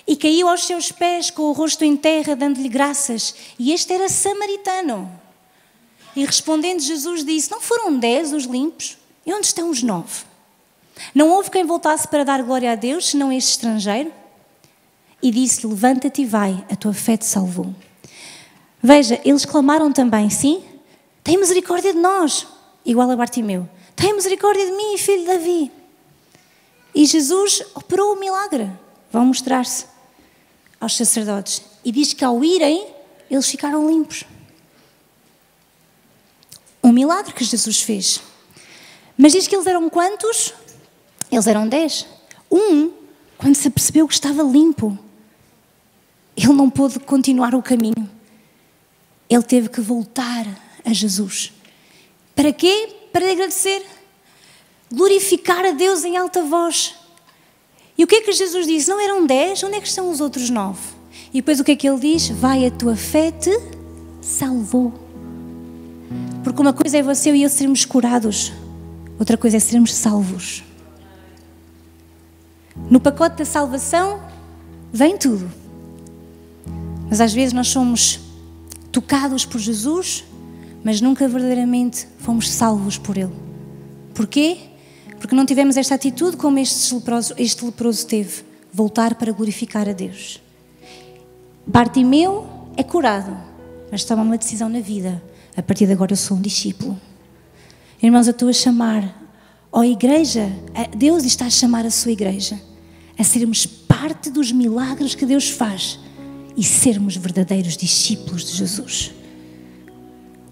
E caiu aos seus pés com o rosto em terra, dando-lhe graças. E este era samaritano. E respondendo Jesus disse, não foram 10 os limpos? E onde estão os 9? Não houve quem voltasse para dar glória a Deus, senão este estrangeiro? E disse-lhe, levanta-te e vai, a tua fé te salvou. Veja, eles clamaram também, sim? Tem misericórdia de nós, igual a Bartimeu. Tem misericórdia de mim, filho de Davi. E Jesus operou o milagre. Vão mostrar-se aos sacerdotes. E diz que ao irem, eles ficaram limpos. Um milagre que Jesus fez. Mas diz que eles eram quantos? Eles eram 10. Quando se apercebeu que estava limpo, ele não pôde continuar o caminho. Ele teve que voltar a Jesus. Para quê? Para agradecer. Glorificar a Deus em alta voz. E o que é que Jesus disse? Não eram 10? Onde é que estão os outros 9? E depois o que é que ele diz? Vai, a tua fé te salvou. Porque uma coisa é você e eu sermos curados. Outra coisa é sermos salvos. No pacote da salvação vem tudo. Mas às vezes nós somos tocados por Jesus, mas nunca verdadeiramente fomos salvos por Ele. Porquê? Porque não tivemos esta atitude como este leproso teve. Voltar para glorificar a Deus. Bartimeu é curado, mas toma uma decisão na vida. A partir de agora eu sou um discípulo. Irmãos, eu estou a chamar a igreja, Deus está a chamar a sua igreja a sermos parte dos milagres que Deus faz e sermos verdadeiros discípulos de Jesus.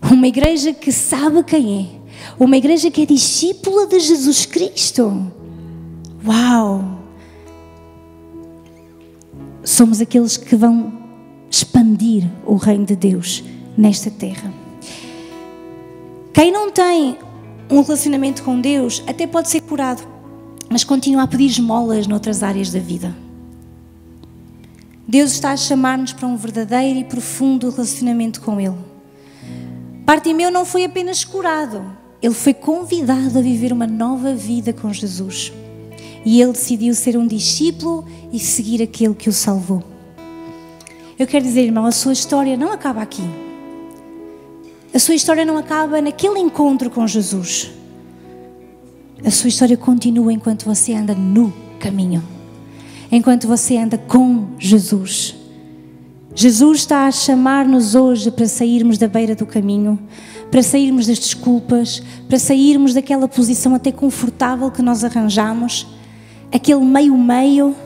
Uma igreja que sabe quem é. Uma igreja que é discípula de Jesus Cristo. Uau! Somos aqueles que vão expandir o reino de Deus nesta terra. Quem não tem um relacionamento com Deus até pode ser curado, mas continua a pedir esmolas noutras áreas da vida. Deus está a chamar-nos para um verdadeiro e profundo relacionamento com Ele. Bartimeu não foi apenas curado, ele foi convidado a viver uma nova vida com Jesus. E ele decidiu ser um discípulo e seguir aquele que o salvou. Eu quero dizer, irmão, a sua história não acaba aqui. A sua história não acaba naquele encontro com Jesus. A sua história continua enquanto você anda no caminho, enquanto você anda com Jesus. Jesus está a chamar-nos hoje para sairmos da beira do caminho, para sairmos das desculpas, para sairmos daquela posição até confortável que nós arranjamos, aquele meio-meio,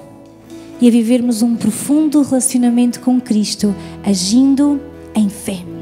e a vivermos um profundo relacionamento com Cristo, agindo em fé.